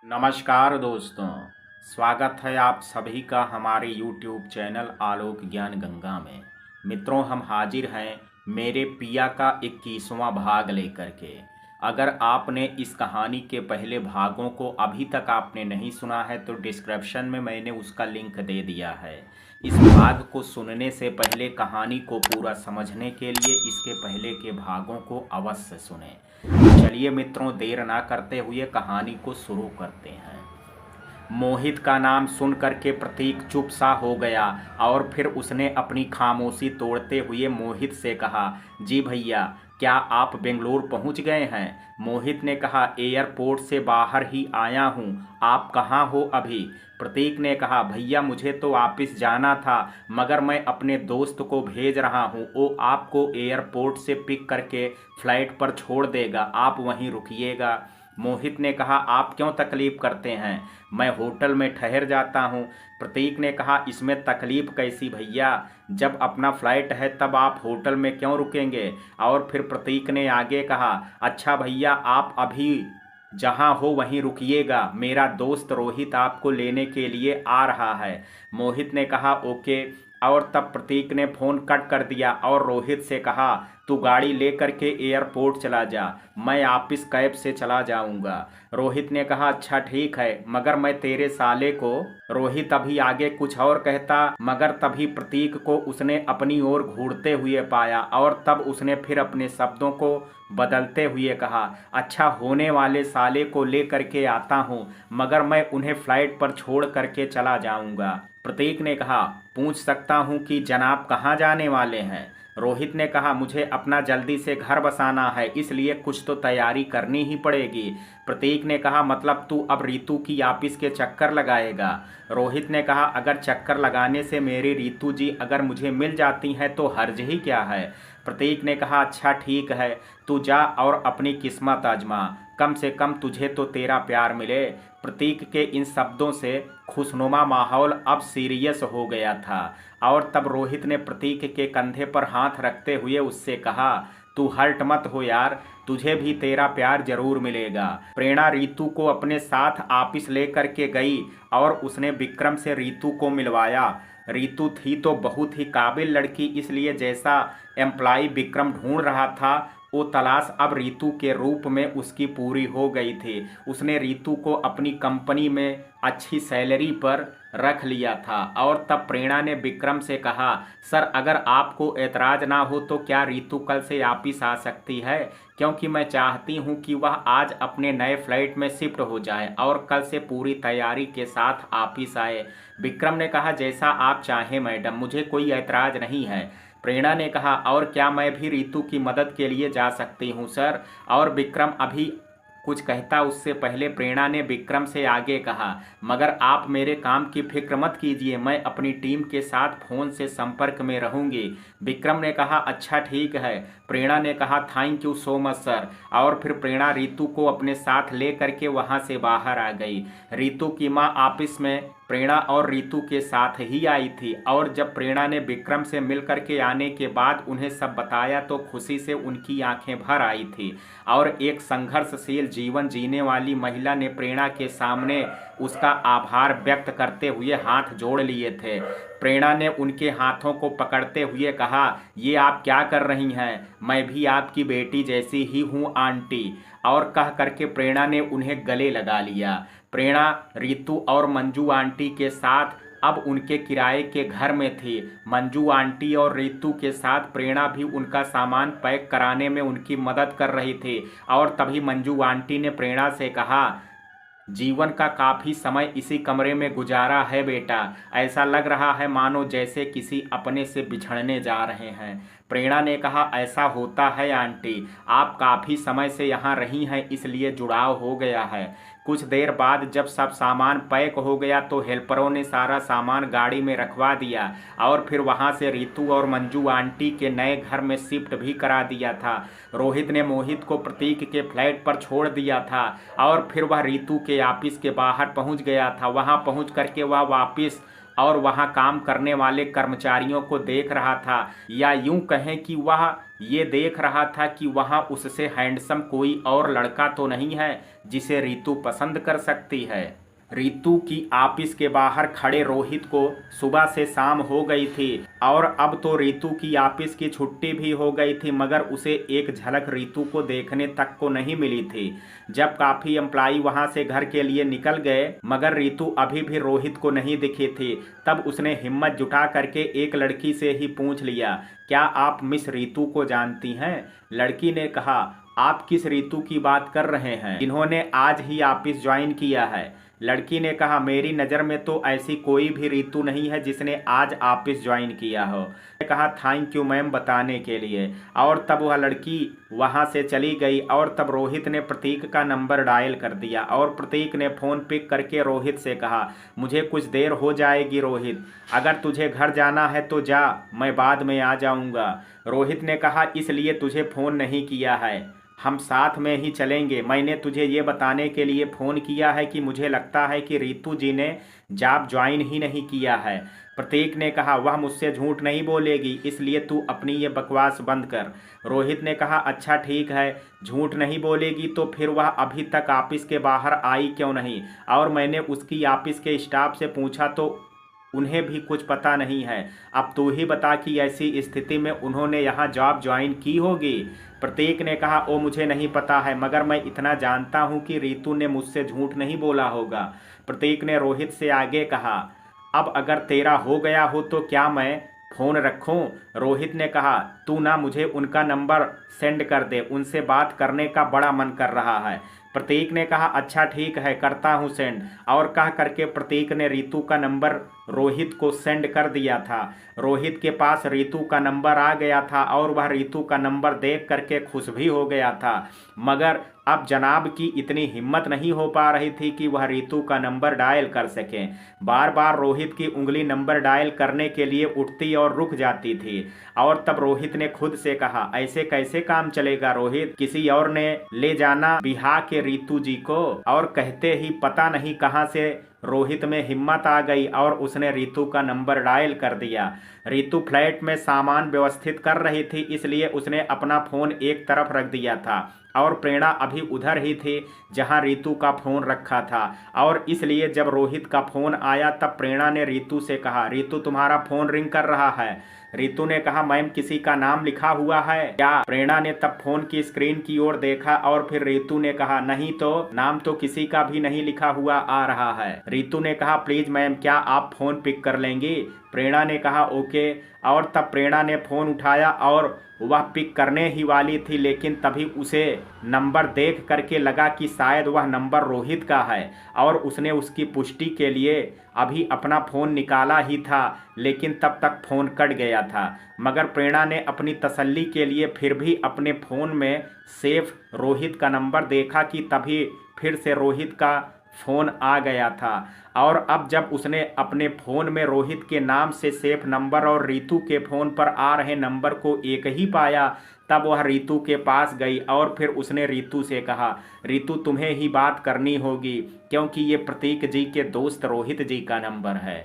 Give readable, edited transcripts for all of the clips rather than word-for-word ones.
नमस्कार दोस्तों। स्वागत है आप सभी का हमारे YouTube चैनल आलोक ज्ञान गंगा में। मित्रों, हम हाजिर हैं मेरे पिया का 21वां भाग लेकर के। अगर आपने इस कहानी के पहले भागों को अभी तक आपने नहीं सुना है तो डिस्क्रिप्शन में मैंने उसका लिंक दे दिया है। इस भाग को सुनने से पहले, कहानी को पूरा समझने के लिए इसके पहले के भागों को अवश्य सुनें। चलिए मित्रों, देर ना करते हुए कहानी को शुरू करते हैं। मोहित का नाम सुन करके प्रतीक चुप सा हो गया और फिर उसने अपनी खामोशी तोड़ते हुए मोहित से कहा, जी भैया, क्या आप बेंगलुरु पहुंच गए हैं? मोहित ने कहा, एयरपोर्ट से बाहर ही आया हूं। आप कहाँ हो अभी? प्रतीक ने कहा, भैया मुझे तो वापस जाना था, मगर मैं अपने दोस्त को भेज रहा हूं। वो आपको एयरपोर्ट से पिक करके फ्लाइट पर छोड़ देगा, आप वहीं रुकिएगा। मोहित ने कहा, आप क्यों तकलीफ़ करते हैं? मैं होटल में ठहर जाता हूँ। प्रतीक ने कहा, इसमें तकलीफ़ कैसी भैया? जब अपना फ्लाइट है तब आप होटल में क्यों रुकेंगे? और फिर प्रतीक ने आगे कहा, अच्छा भैया, आप अभी जहाँ हो वहीं रुकिएगा, मेरा दोस्त रोहित आपको लेने के लिए आ रहा है। मोहित ने कहा, ओके। और तब प्रतीक ने फ़ोन कट कर दिया और रोहित से कहा, तू गाड़ी लेकर के एयरपोर्ट चला जा, मैं ऑफिस कैब से चला जाऊंगा। रोहित ने कहा, अच्छा ठीक है, मगर मैं तेरे साले को। रोहित अभी आगे कुछ और कहता, मगर तभी प्रतीक को उसने अपनी ओर घूरते हुए पाया और तब उसने फिर अपने शब्दों को बदलते हुए कहा, अच्छा, होने वाले साले को ले करके आता हूँ, मगर मैं उन्हें फ्लाइट पर छोड़ करके चला जाऊंगा। प्रतीक ने कहा, पूछ सकता हूँ कि जनाब कहाँ जाने वाले हैं? रोहित ने कहा, मुझे अपना जल्दी से घर बसाना है, इसलिए कुछ तो तैयारी करनी ही पड़ेगी। प्रतीक ने कहा, मतलब तू अब रीतू की ऑफिस के चक्कर लगाएगा? रोहित ने कहा, अगर चक्कर लगाने से मेरी रीतू जी अगर मुझे मिल जाती हैं तो हर्ज ही क्या है? प्रतीक ने कहा, अच्छा ठीक है, तू जा और अपनी किस्मत आजमा, कम से कम तुझे तो तेरा प्यार मिले। प्रतीक के इन शब्दों से खुशनुमा माहौल अब सीरियस हो गया था और तब रोहित ने प्रतीक के कंधे पर हाथ रखते हुए उससे कहा, तू हर्ट मत हो यार, तुझे भी तेरा प्यार जरूर मिलेगा। प्रेरणा रीतू को अपने साथ ऑफिस लेकर के गई और उसने विक्रम से रीतू को मिलवाया। रीतू थी तो बहुत ही काबिल लड़की, इसलिए जैसा एम्प्लॉय विक्रम ढूंढ रहा था वो तलाश अब रीतू के रूप में उसकी पूरी हो गई थी। उसने रीतू को अपनी कंपनी में अच्छी सैलरी पर रख लिया था और तब प्रेरणा ने विक्रम से कहा, सर अगर आपको एतराज़ ना हो तो क्या रीतू कल से वापिस आ सकती है? क्योंकि मैं चाहती हूं कि वह आज अपने नए फ्लाइट में शिफ्ट हो जाए और कल से पूरी तैयारी के साथ ऑफिस आए। विक्रम ने कहा, जैसा आप चाहें मैडम, मुझे कोई एतराज़ नहीं है। प्रेरणा ने कहा, और क्या मैं भी रीतू की मदद के लिए जा सकती हूँ सर? और विक्रम अभी कुछ कहता उससे पहले प्रेरणा ने विक्रम से आगे कहा, मगर आप मेरे काम की फिक्र मत कीजिए, मैं अपनी टीम के साथ फ़ोन से संपर्क में रहूंगी। विक्रम ने कहा, अच्छा ठीक है। प्रेरणा ने कहा, thank you so much sir. और फिर प्रेरणा रीतू को अपने साथ ले करके वहाँ से बाहर आ गई। रीतू की माँ ऑफिस में प्रेरणा और रीतू के साथ ही आई थी और जब प्रेरणा ने विक्रम से मिल करके आने के बाद उन्हें सब बताया तो खुशी से उनकी आंखें भर आई थी और एक संघर्षशील जीवन जीने वाली महिला ने प्रेरणा के सामने उसका आभार व्यक्त करते हुए हाथ जोड़ लिए थे। प्रेरणा ने उनके हाथों को पकड़ते हुए कहा, ये आप क्या कर रही हैं? मैं भी आपकी बेटी जैसी ही हूँ आंटी। और कह करके प्रेरणा ने उन्हें गले लगा लिया। प्रेरणा रीतू और मंजू आंटी के साथ अब उनके किराए के घर में थी। मंजू आंटी और रीतू के साथ प्रेरणा भी उनका सामान पैक कराने में उनकी मदद कर रही थी और तभी मंजू आंटी ने प्रेरणा से कहा, जीवन का काफ़ी समय इसी कमरे में गुजारा है बेटा, ऐसा लग रहा है मानो जैसे किसी अपने से बिछड़ने जा रहे हैं। प्रेरणा ने कहा, ऐसा होता है आंटी, आप काफ़ी समय से यहाँ रही हैं इसलिए जुड़ाव हो गया है। कुछ देर बाद जब सब सामान पैक हो गया तो हेल्परों ने सारा सामान गाड़ी में रखवा दिया और फिर वहाँ से रीतू और मंजू आंटी के नए घर में शिफ्ट भी करा दिया था। रोहित ने मोहित को प्रतीक के फ्लैट पर छोड़ दिया था और फिर वह रीतू के ऑफिस के बाहर पहुँच गया था। वहाँ पहुँच करके वह वापस और वहां काम करने वाले कर्मचारियों को देख रहा था, या यूं कहें कि वह ये देख रहा था कि वहां उससे हैंडसम कोई और लड़का तो नहीं है जिसे रितु पसंद कर सकती है। रितु की ऑफिस के बाहर खड़े रोहित को सुबह से शाम हो गई थी और अब तो रितु की ऑफिस की छुट्टी भी हो गई थी, मगर उसे एक झलक रितु को देखने तक को नहीं मिली थी। जब काफी एम्प्लॉई वहां से घर के लिए निकल गए मगर रितु अभी भी रोहित को नहीं दिखी थी, तब उसने हिम्मत जुटा करके एक लड़की से ही पूछ लिया, क्या आप मिस रितु को जानती हैं? लड़की ने कहा, आप किस रितु की बात कर रहे हैं जिन्होंने आज ही ऑफिस ज्वाइन किया है? लड़की ने कहा, मेरी नज़र में तो ऐसी कोई भी रितु नहीं है जिसने आज ऑफिस ज्वाइन किया हो। मैंने कहा, थैंक यू मैम बताने के लिए। और तब वह लड़की वहां से चली गई और तब रोहित ने प्रतीक का नंबर डायल कर दिया और प्रतीक ने फ़ोन पिक करके रोहित से कहा, मुझे कुछ देर हो जाएगी रोहित, अगर तुझे घर जाना है तो जा, मैं बाद में आ जाऊंगा। रोहित ने कहा, इसलिए तुझे फ़ोन नहीं किया है, हम साथ में ही चलेंगे। मैंने तुझे ये बताने के लिए फ़ोन किया है कि मुझे लगता है कि रितु जी ने जॉब ज्वाइन ही नहीं किया है। प्रतीक ने कहा, वह मुझसे झूठ नहीं बोलेगी, इसलिए तू अपनी ये बकवास बंद कर। रोहित ने कहा, अच्छा ठीक है, झूठ नहीं बोलेगी तो फिर वह अभी तक ऑफिस के बाहर आई क्यों नहीं? और मैंने उसकी ऑफिस के स्टाफ से पूछा तो उन्हें भी कुछ पता नहीं है। अब तू ही बता कि ऐसी स्थिति में उन्होंने यहाँ जॉब ज्वाइन की होगी। प्रतीक ने कहा, ओ मुझे नहीं पता है, मगर मैं इतना जानता हूँ कि रितु ने मुझसे झूठ नहीं बोला होगा। प्रतीक ने रोहित से आगे कहा, अब अगर तेरा हो गया हो तो क्या मैं फ़ोन रखूं? रोहित ने कहा, तू ना मुझे उनका नंबर सेंड कर दे, उनसे बात करने का बड़ा मन कर रहा है। प्रतीक ने कहा, अच्छा ठीक है, करता हूँ सेंड। और कह करके प्रतीक ने रितु का नंबर रोहित को सेंड कर दिया था। रोहित के पास रितु का नंबर आ गया था और वह रितु का नंबर देख करके खुश भी हो गया था, मगर अब जनाब की इतनी हिम्मत नहीं हो पा रही थी कि वह रितु का नंबर डायल कर सकें। बार बार रोहित की उंगली नंबर डायल करने के लिए उठती और रुक जाती थी। और तब रोहित ने खुद से कहा, ऐसे कैसे काम चलेगा रोहित, किसी और ने ले जाना बिहार के रितु जी को। और कहते ही पता नहीं कहां से रोहित में हिम्मत आ गई और उसने रितु का नंबर डायल कर दिया। रितु फ्लैट में सामान व्यवस्थित कर रही थी, इसलिए उसने अपना फ़ोन एक तरफ रख दिया था और प्रेरणा अभी उधर ही थी जहां रितु का फ़ोन रखा था। और इसलिए जब रोहित का फ़ोन आया तब प्रेरणा ने रितु से कहा, रितु तुम्हारा फ़ोन रिंग कर रहा है। रितु ने कहा, मैम किसी का नाम लिखा हुआ है क्या? प्रेरणा ने तब फोन की स्क्रीन की ओर देखा और फिर रितु ने कहा, नहीं तो, नाम तो किसी का भी नहीं लिखा हुआ आ रहा है। रितु ने कहा, प्लीज मैम क्या आप फोन पिक कर लेंगी? प्रेरणा ने कहा, ओके। और तब प्रेरणा ने फोन उठाया और वह पिक करने ही वाली थी, लेकिन तभी उसे नंबर देख करके लगा कि शायद वह नंबर रोहित का है और उसने उसकी पुष्टि के लिए अभी अपना फ़ोन निकाला ही था, लेकिन तब तक फ़ोन कट गया था। मगर प्रेरणा ने अपनी तसल्ली के लिए फिर भी अपने फ़ोन में सेफ रोहित का नंबर देखा कि तभी फिर से रोहित का फ़ोन आ गया था। और अब जब उसने अपने फ़ोन में रोहित के नाम से सेफ नंबर और रितु के फ़ोन पर आ रहे नंबर को एक ही पाया, तब वह रितु के पास गई और फिर उसने रितु से कहा, रितु तुम्हें ही बात करनी होगी क्योंकि ये प्रतीक जी के दोस्त रोहित जी का नंबर है।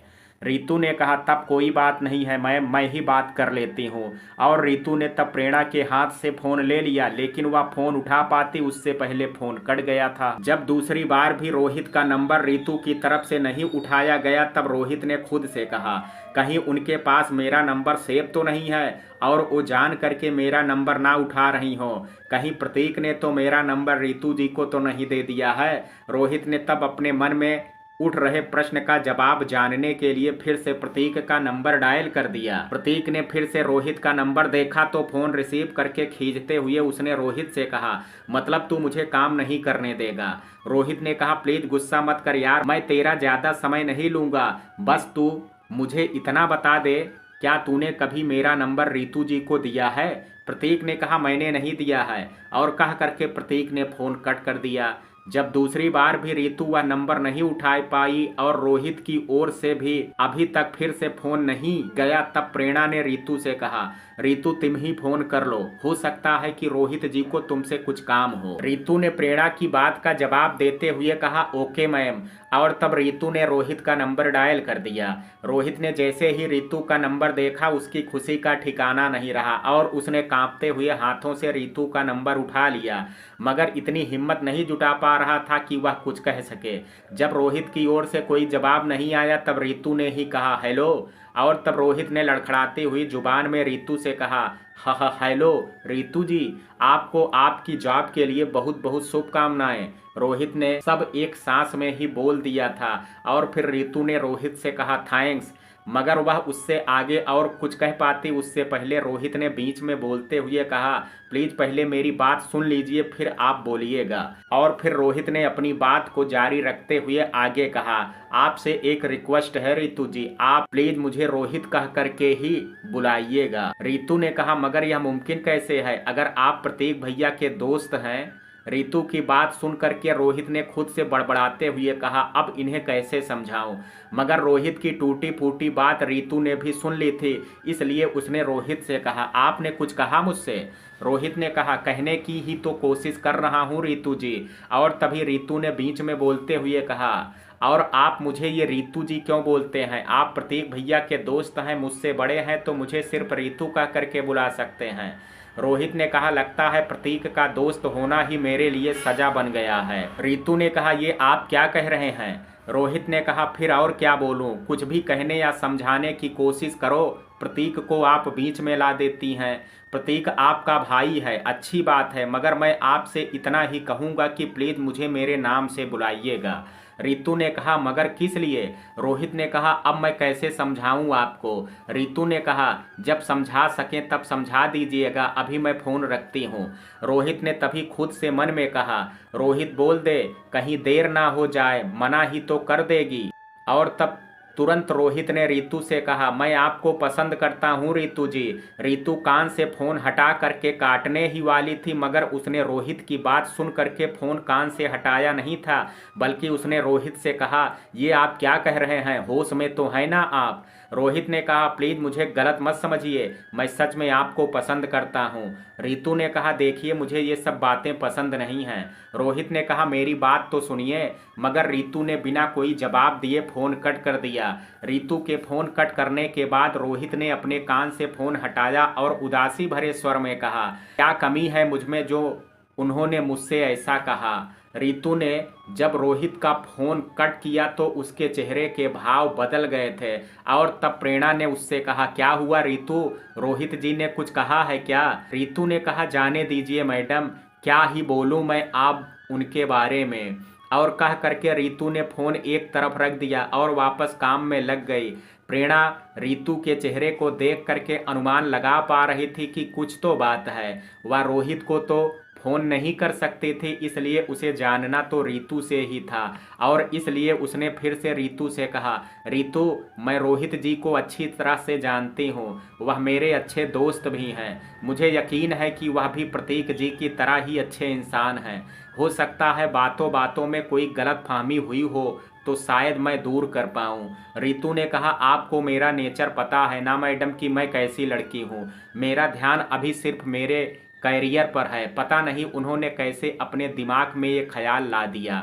रितु ने कहा, तब कोई बात नहीं है, मैं ही बात कर लेती हूँ। और रितु ने तब प्रेरणा के हाथ से फ़ोन ले लिया, लेकिन वह फ़ोन उठा पाती उससे पहले फ़ोन कट गया था। जब दूसरी बार भी रोहित का नंबर रितु की तरफ से नहीं उठाया गया तब रोहित ने खुद से कहा, कहीं उनके पास मेरा नंबर सेव तो नहीं है और वो जान करके मेरा नंबर ना उठा रही हो, कहीं प्रतीक ने तो मेरा नंबर रितु जी को तो नहीं दे दिया है। रोहित ने तब अपने मन में उठ रहे प्रश्न का जवाब जानने के लिए फिर से प्रतीक का नंबर डायल कर दिया। प्रतीक ने फिर से रोहित का नंबर देखा तो फोन रिसीव करके खींचते हुए उसने रोहित से कहा, मतलब तू मुझे काम नहीं करने देगा? रोहित ने कहा, प्लीज गुस्सा मत कर यार, मैं तेरा ज्यादा समय नहीं लूंगा, बस तू मुझे इतना बता दे, क्या तूने कभी मेरा नंबर रितु जी को दिया है? प्रतीक ने कहा, मैंने नहीं दिया है। और कह करके प्रतीक ने फोन कट कर दिया। जब दूसरी बार भी रितु वह नंबर नहीं उठा पाई और रोहित की ओर से भी अभी तक फिर से फोन नहीं गया तब प्रेरणा ने रितु से कहा, रितु तुम ही फोन कर लो, हो सकता है कि रोहित जी को तुमसे कुछ काम हो। रितु ने प्रेरणा की बात का जवाब देते हुए कहा ओके मैम। और तब रितु ने रोहित का नंबर डायल कर दिया। रोहित ने जैसे ही रितु का नंबर देखा उसकी खुशी का ठिकाना नहीं रहा और उसने कांपते हुए हाथों से रितु का नंबर उठा लिया, मगर इतनी हिम्मत नहीं जुटा पा रहा था कि वह कुछ कह सके। जब रोहित की ओर से कोई जवाब नहीं आया तब रितु ने ही कहा हेलो। और तब रोहित ने लड़खड़ाती हुई जुबान में रितु से कहा हा हेलो रितु जी, आपको आपकी जॉब के लिए बहुत बहुत शुभकामनाएं। रोहित ने सब एक सांस में ही बोल दिया था और फिर रितु ने रोहित से कहा थैंक्स, मगर वह उससे आगे और कुछ कह पाती उससे पहले रोहित ने बीच में बोलते हुए कहा प्लीज पहले मेरी बात सुन लीजिए फिर आप बोलिएगा। और फिर रोहित ने अपनी बात को जारी रखते हुए आगे कहा आपसे एक रिक्वेस्ट है रितु जी, आप प्लीज मुझे रोहित कह करके ही बुलाइएगा। रितु ने कहा मगर यह मुमकिन कैसे है, अगर आप प्रतीक भैया के दोस्त हैं। रितु की बात सुन करके रोहित ने खुद से बड़बड़ाते हुए कहा अब इन्हें कैसे समझाऊं, मगर रोहित की टूटी फूटी बात रितु ने भी सुन ली थी, इसलिए उसने रोहित से कहा आपने कुछ कहा मुझसे। रोहित ने कहा कहने की ही तो कोशिश कर रहा हूं रितु जी। और तभी रितु ने बीच में बोलते हुए कहा और आप मुझे ये रितु जी क्यों बोलते हैं, आप प्रतीक भैया के दोस्त हैं, मुझसे बड़े हैं, तो मुझे सिर्फ रितु कह करके बुला सकते हैं। रोहित ने कहा लगता है प्रतीक का दोस्त होना ही मेरे लिए सजा बन गया है। रितु ने कहा ये आप क्या कह रहे हैं। रोहित ने कहा फिर और क्या बोलूं, कुछ भी कहने या समझाने की कोशिश करो, प्रतीक को आप बीच में ला देती हैं। प्रतीक आपका भाई है, अच्छी बात है, मगर मैं आपसे इतना ही कहूँगा कि प्लीज़ मुझे मेरे नाम से बुलाइएगा। रितु ने कहा मगर किस लिए। रोहित ने कहा अब मैं कैसे समझाऊं आपको। रितु ने कहा जब समझा सकें तब समझा दीजिएगा, अभी मैं फ़ोन रखती हूं। रोहित ने तभी खुद से मन में कहा रोहित बोल दे कहीं देर ना हो जाए, मना ही तो कर देगी। और तब तुरंत रोहित ने रितु से कहा मैं आपको पसंद करता हूं रितु जी। रितु कान से फोन हटा करके काटने ही वाली थी, मगर उसने रोहित की बात सुन करके फोन कान से हटाया नहीं था, बल्कि उसने रोहित से कहा ये आप क्या कह रहे हैं, होश में तो है ना आप। रोहित ने कहा प्लीज़ मुझे गलत मत समझिए, मैं सच में आपको पसंद करता हूँ। रितु ने कहा देखिए मुझे ये सब बातें पसंद नहीं हैं। रोहित ने कहा मेरी बात तो सुनिए, मगर रितु ने बिना कोई जवाब दिए फ़ोन कट कर दिया। रितु के फ़ोन कट करने के बाद रोहित ने अपने कान से फ़ोन हटाया और उदासी भरे स्वर में कहा क्या कमी है मुझमें जो उन्होंने मुझसे ऐसा कहा। रितु ने जब रोहित का फोन कट किया तो उसके चेहरे के भाव बदल गए थे और तब प्रेरणा ने उससे कहा क्या हुआ रितु, रोहित जी ने कुछ कहा है क्या। रितु ने कहा जाने दीजिए मैडम, क्या ही बोलूं मैं आप उनके बारे में। और कह करके रितु ने फोन एक तरफ रख दिया और वापस काम में लग गई। प्रेरणा रितु के चेहरे को देख करके अनुमान लगा पा रही थी कि कुछ तो बात है। वह रोहित को तो फोन नहीं कर सकती थी, इसलिए उसे जानना तो रितु से ही था और इसलिए उसने फिर से रितु से कहा रितु मैं रोहित जी को अच्छी तरह से जानती हूँ, वह मेरे अच्छे दोस्त भी हैं, मुझे यकीन है कि वह भी प्रतीक जी की तरह ही अच्छे इंसान हैं। हो सकता है बातों बातों में कोई गलतफहमी हुई हो तो शायद मैं दूर कर पाऊँ। रितु ने कहा आपको मेरा नेचर पता है ना मैडम कि मैं कैसी लड़की हूँ, मेरा ध्यान अभी सिर्फ मेरे कैरियर पर है। पता नहीं उन्होंने कैसे अपने दिमाग में ये ख्याल ला दिया।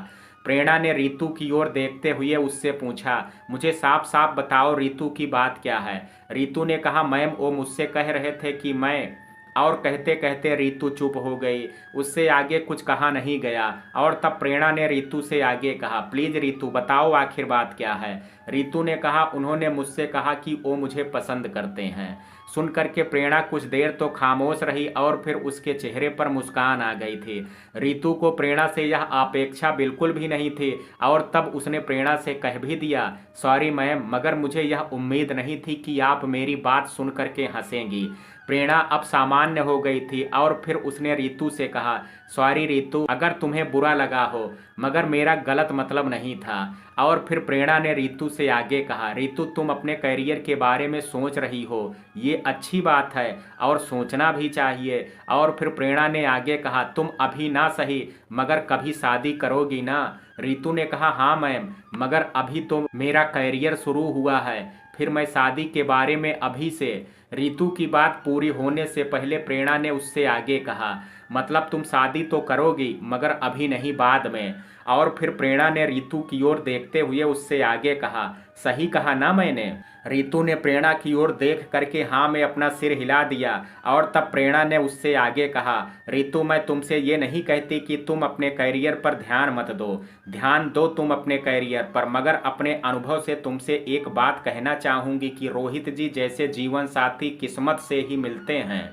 प्रेरणा ने रितु की ओर देखते हुए उससे पूछा मुझे साफ साफ बताओ रितु की बात क्या है। रितु ने कहा मैम वो मुझसे कह रहे थे कि मैं, और कहते कहते रितु चुप हो गई, उससे आगे कुछ कहा नहीं गया। और तब प्रेरणा ने रितु से आगे कहा प्लीज रितु बताओ आखिर बात क्या है। रितु ने कहा उन्होंने मुझसे कहा कि वो मुझे पसंद करते हैं। सुन करके प्रेरणा कुछ देर तो खामोश रही और फिर उसके चेहरे पर मुस्कान आ गई थी। रितु को प्रेरणा से यह अपेक्षा बिल्कुल भी नहीं थी और तब उसने प्रेरणा से कह भी दिया सॉरी मैम, मगर मुझे यह उम्मीद नहीं थी कि आप मेरी बात सुन करके हंसेंगी। प्रेरणा अब सामान्य हो गई थी और फिर उसने रितु से कहा सॉरी रितु अगर तुम्हें बुरा लगा हो, मगर मेरा गलत मतलब नहीं था। और फिर प्रेरणा ने रितु से आगे कहा रितु तुम अपने करियर के बारे में सोच रही हो, ये अच्छी बात है और सोचना भी चाहिए। और फिर प्रेरणा ने आगे कहा तुम अभी ना सही मगर कभी शादी करोगी ना। रितु ने कहा हाँ मैम, मगर अभी तो मेरा करियर शुरू हुआ है, फिर मैं शादी के बारे में अभी से। रितु की बात पूरी होने से पहले प्रेरणा ने उससे आगे कहा, मतलब तुम शादी तो करोगी मगर अभी नहीं, बाद में। और फिर प्रेरणा ने रितु की ओर देखते हुए उससे आगे कहा, सही कहा ना मैंने? रितु ने प्रेरणा की ओर देख करके हाँ में अपना सिर हिला दिया। और तब प्रेरणा ने उससे आगे कहा, रितु मैं तुमसे ये नहीं कहती कि तुम अपने करियर पर ध्यान मत दो, ध्यान दो तुम अपने करियर पर, मगर अपने अनुभव से तुमसे एक बात कहना चाहूँगी कि रोहित जी जैसे जीवन साथी किस्मत से ही मिलते हैं।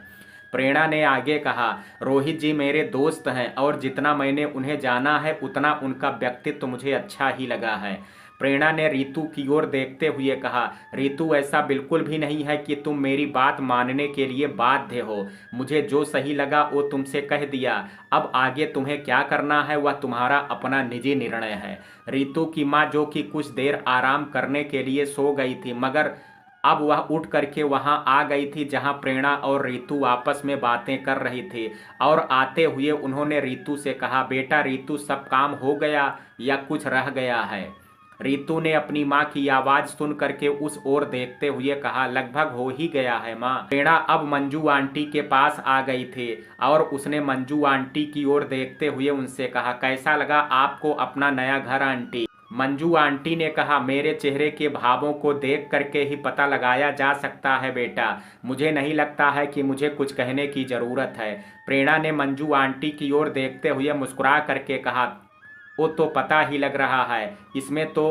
प्रेरणा ने आगे कहा, रोहित जी मेरे दोस्त हैं और जितना मैंने उन्हें जाना है उतना उनका व्यक्तित्व मुझे अच्छा ही लगा है। प्रेरणा ने रितु की ओर देखते हुए कहा, रितु ऐसा बिल्कुल भी नहीं है कि तुम मेरी बात मानने के लिए बाध्य हो, मुझे जो सही लगा वो तुमसे कह दिया, अब आगे तुम्हें क्या करना है वह तुम्हारा अपना निजी निर्णय है। रितु की माँ जो कि कुछ देर आराम करने के लिए सो गई थी, मगर अब वह उठ करके वहां आ गई थी जहां प्रेरणा और रितु आपस में बातें कर रही थी। और आते हुए उन्होंने रितु से कहा, बेटा रितु सब काम हो गया या कुछ रह गया है? रितु ने अपनी माँ की आवाज सुन करके उस ओर देखते हुए कहा, लगभग हो ही गया है माँ। प्रेरणा अब मंजू आंटी के पास आ गई थी और उसने मंजू आंटी की ओर देखते हुए उनसे कहा, कैसा लगा आपको अपना नया घर आंटी? मंजू आंटी ने कहा, मेरे चेहरे के भावों को देख करके ही पता लगाया जा सकता है बेटा, मुझे नहीं लगता है कि मुझे कुछ कहने की ज़रूरत है। प्रेरणा ने मंजू आंटी की ओर देखते हुए मुस्कुरा करके कहा, वो तो पता ही लग रहा है, इसमें तो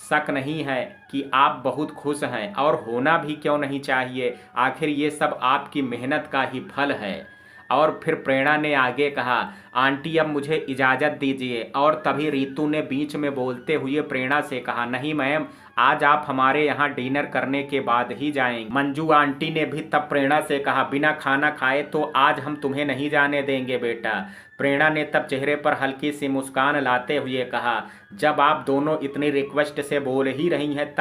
शक नहीं है कि आप बहुत खुश हैं, और होना भी क्यों नहीं चाहिए, आखिर ये सब आपकी मेहनत का ही फल है। और फिर प्रेरणा ने आगे कहा, आंटी अब मुझे इजाज़त दीजिए। और तभी रितु ने बीच में बोलते हुए प्रेरणा से कहा, नहीं मैम, आज आप हमारे यहाँ डिनर करने के बाद ही जाएंगे। मंजू आंटी ने भी तब प्रेरणा से कहा, बिना खाना खाए तो आज हम तुम्हें नहीं जाने देंगे बेटा। प्रेरणा ने तब चेहरे पर हल्की सी मुस्कान लाते हुए कहा, जब आप दोनों इतनी रिक्वेस्ट से बोल ही रही हैं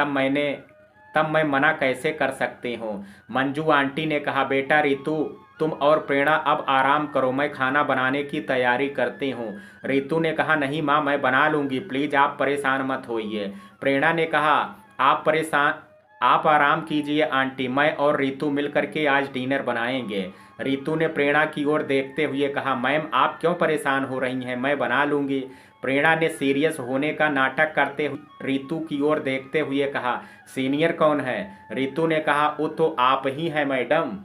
तब मैं मना कैसे कर सकती हूँ। मंजू आंटी ने कहा, बेटा रितु तुम और प्रेरणा अब आराम करो, मैं खाना बनाने की तैयारी करती हूँ। रितु ने कहा, नहीं माँ मैं बना लूँगी, प्लीज़ आप परेशान मत होइए। प्रेरणा ने कहा, आप आराम कीजिए आंटी, मैं और रितु मिल करके आज डिनर बनाएंगे। रितु ने प्रेरणा की ओर देखते हुए कहा, मैम आप क्यों परेशान हो रही हैं, मैं बना लूँगी। प्रेरणा ने सीरियस होने का नाटक करते हुए रितु की ओर देखते हुए कहा, सीनियर कौन है? रितु ने कहा, वो तो आप ही हैं मैडम।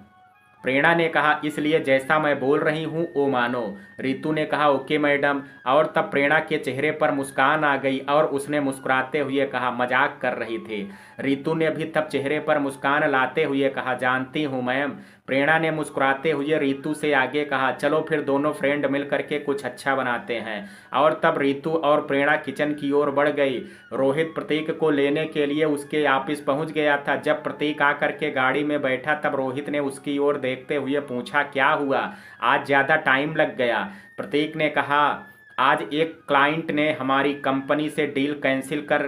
प्रेरणा ने कहा, इसलिए जैसा मैं बोल रही हूँ वो मानो। रितु ने कहा, ओके मैडम। और तब प्रेरणा के चेहरे पर मुस्कान आ गई और उसने मुस्कुराते हुए कहा, मजाक कर रही थी। रितु ने भी तब चेहरे पर मुस्कान लाते हुए कहा, जानती हूँ मैम। प्रेरणा ने मुस्कुराते हुए रितु से आगे कहा, चलो फिर दोनों फ्रेंड मिल करके कुछ अच्छा बनाते हैं। और तब रितु और प्रेरणा किचन की ओर बढ़ गई। रोहित प्रतीक को लेने के लिए उसके ऑफिस पहुंच गया था। जब प्रतीक आकर के गाड़ी में बैठा तब रोहित ने उसकी ओर देखते हुए पूछा, क्या हुआ, आज ज़्यादा टाइम लग गया? प्रतीक ने कहा, आज एक क्लाइंट ने हमारी कंपनी से डील कैंसिल कर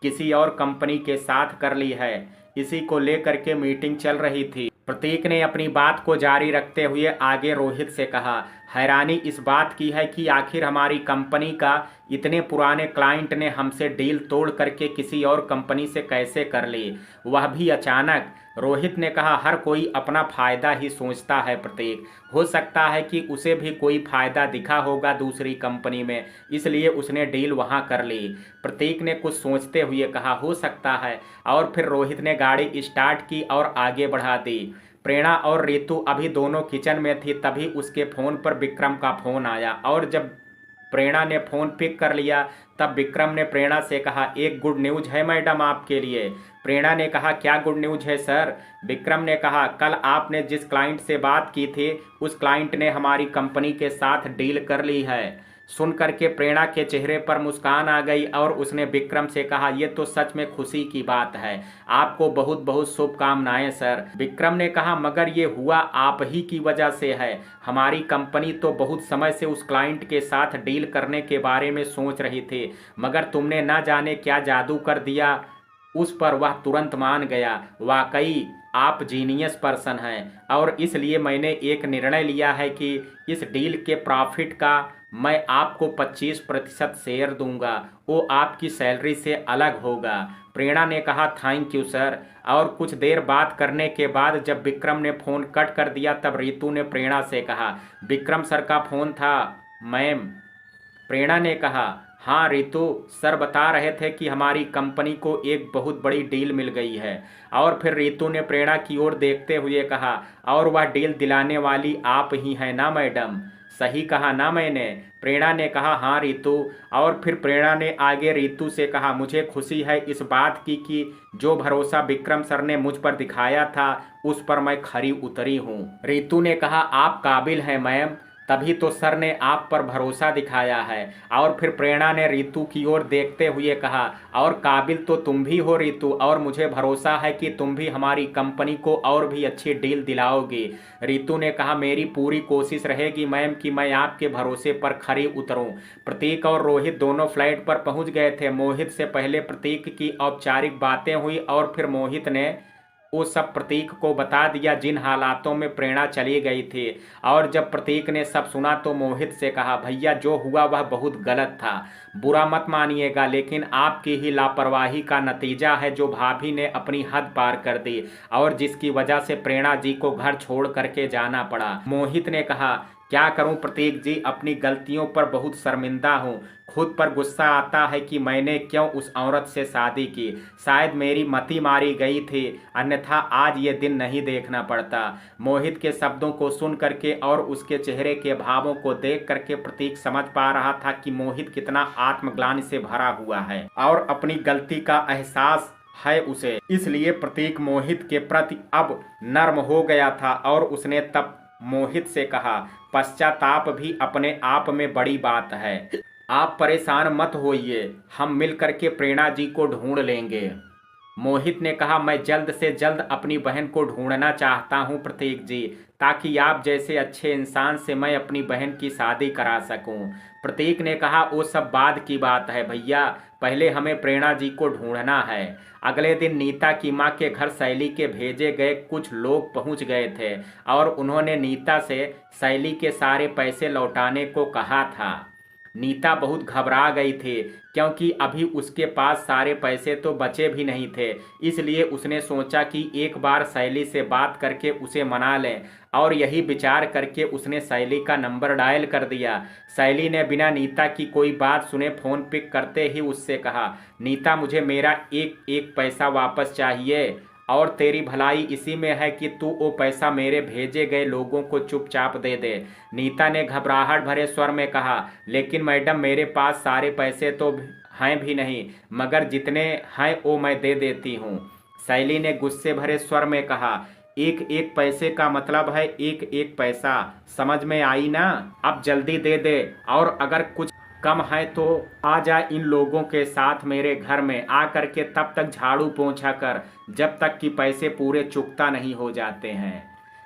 किसी और कंपनी के साथ कर ली है, इसी को लेकर के मीटिंग चल रही थी। प्रतीक ने अपनी बात को जारी रखते हुए आगे रोहित से कहा, हैरानी इस बात की है कि आखिर हमारी कंपनी का इतने पुराने क्लाइंट ने हमसे डील तोड़ करके किसी और कंपनी से कैसे कर ली, वह भी अचानक। रोहित ने कहा, हर कोई अपना फ़ायदा ही सोचता है प्रतीक, हो सकता है कि उसे भी कोई फ़ायदा दिखा होगा दूसरी कंपनी में, इसलिए उसने डील वहां कर ली। प्रतीक ने कुछ सोचते हुए कहा, हो सकता है। और फिर रोहित ने गाड़ी स्टार्ट की और आगे बढ़ा दी। प्रेरणा और रितु अभी दोनों किचन में थी, तभी उसके फ़ोन पर विक्रम का फ़ोन आया। और जब प्रेरणा ने फ़ोन पिक कर लिया तब विक्रम ने प्रेरणा से कहा, एक गुड न्यूज़ है मैडम आपके लिए। प्रेरणा ने कहा, क्या गुड न्यूज़ है सर? विक्रम ने कहा, कल आपने जिस क्लाइंट से बात की थी उस क्लाइंट ने हमारी कंपनी के साथ डील कर ली है। सुनकर के प्रेरणा के चेहरे पर मुस्कान आ गई और उसने विक्रम से कहा, यह तो सच में खुशी की बात है, आपको बहुत बहुत शुभकामनाएं सर। विक्रम ने कहा, मगर ये हुआ आप ही की वजह से है, हमारी कंपनी तो बहुत समय से उस क्लाइंट के साथ डील करने के बारे में सोच रही थी, मगर तुमने ना जाने क्या जादू कर दिया उस पर, वह तुरंत मान गया। वाकई आप जीनियस पर्सन हैं और इसलिए मैंने एक निर्णय लिया है कि इस डील के प्रॉफिट का मैं आपको 25% शेयर दूंगा, वो आपकी सैलरी से अलग होगा। प्रेरणा ने कहा थैंक यू सर। और कुछ देर बात करने के बाद जब विक्रम ने फ़ोन कट कर दिया तब रितु ने प्रेरणा से कहा, विक्रम सर का फ़ोन था मैम। प्रेरणा ने कहा हाँ रितु, सर बता रहे थे कि हमारी कंपनी को एक बहुत बड़ी डील मिल गई है। और फिर रितु ने प्रेरणा की ओर देखते हुए कहा, और वह डील दिलाने वाली आप ही हैं ना मैडम? सही कहा ना मैंने? प्रेरणा ने कहा हाँ रितु। और फिर प्रेरणा ने आगे रितु से कहा, मुझे खुशी है इस बात की कि जो भरोसा विक्रम सर ने मुझ पर दिखाया था उस पर मैं खरी उतरी हूँ। रितु ने कहा आप काबिल हैं मैम, तभी तो सर ने आप पर भरोसा दिखाया है। और फिर प्रेरणा ने रितु की ओर देखते हुए कहा, और काबिल तो तुम भी हो रितु, और मुझे भरोसा है कि तुम भी हमारी कंपनी को और भी अच्छी डील दिलाओगी। रितु ने कहा मेरी पूरी कोशिश रहेगी मैम कि मैं आपके भरोसे पर खरी उतरूं। प्रतीक और रोहित दोनों फ्लाइट पर पहुंच गए थे। मोहित से पहले प्रतीक की औपचारिक बातें हुई और फिर मोहित ने वो सब प्रतीक को बता दिया जिन हालातों में प्रेरणा चली गई थी। और जब प्रतीक ने सब सुना तो मोहित से कहा, भैया जो हुआ वह बहुत गलत था, बुरा मत मानिएगा, लेकिन आपकी ही लापरवाही का नतीजा है जो भाभी ने अपनी हद पार कर दी और जिसकी वजह से प्रेरणा जी को घर छोड़ करके जाना पड़ा। मोहित ने कहा क्या करूं प्रतीक जी, अपनी गलतियों पर बहुत शर्मिंदा हूं। खुद पर गुस्सा आता है कि मैंने क्यों उस औरत से शादी की। शायद मेरी मति मारी गई थी, अन्यथा आज ये दिन नहीं देखना पड़ता। मोहित के शब्दों को सुन करके और उसके चेहरे के भावों को देख करके प्रतीक समझ पा रहा था कि मोहित कितना आत्मग्लानि से भरा हुआ है और अपनी गलती का एहसास है उसे। इसलिए प्रतीक मोहित के प्रति अब नर्म हो गया था और उसने तब मोहित से कहा, पश्चाताप भी अपने आप में बड़ी बात है, आप परेशान मत होइए, हम मिल करके प्रेरणा जी को ढूंढ लेंगे। मोहित ने कहा मैं जल्द से जल्द अपनी बहन को ढूंढना चाहता हूं प्रतीक जी, ताकि आप जैसे अच्छे इंसान से मैं अपनी बहन की शादी करा सकूं। प्रतीक ने कहा वो सब बाद की बात है भैया, पहले हमें प्रेरणा जी को ढूंढना है। अगले दिन नीता की मां के घर शैली के भेजे गए कुछ लोग पहुंच गए थे और उन्होंने नीता से शैली के सारे पैसे लौटाने को कहा था। नीता बहुत घबरा गई थी क्योंकि अभी उसके पास सारे पैसे तो बचे भी नहीं थे। इसलिए उसने सोचा कि एक बार शैली से बात करके उसे मना लें और यही विचार करके उसने शैली का नंबर डायल कर दिया। शैली ने बिना नीता की कोई बात सुने फ़ोन पिक करते ही उससे कहा, नीता मुझे मेरा एक एक पैसा वापस चाहिए और तेरी भलाई इसी में है कि तू वो पैसा मेरे भेजे गए लोगों को चुपचाप दे दे। नीता ने घबराहट भरे स्वर में कहा, लेकिन मैडम मेरे पास सारे पैसे तो हैं भी नहीं, मगर जितने हैं वो मैं दे देती हूँ। शैली ने गुस्से भरे स्वर में कहा, एक एक पैसे का मतलब है एक एक पैसा, समझ में आई ना? अब जल्दी दे दे, और अगर कुछ कम है तो आ जा इन लोगों के साथ मेरे घर में आ करके तब तक झाड़ू पोंछा कर जब तक कि पैसे पूरे चुकता नहीं हो जाते हैं।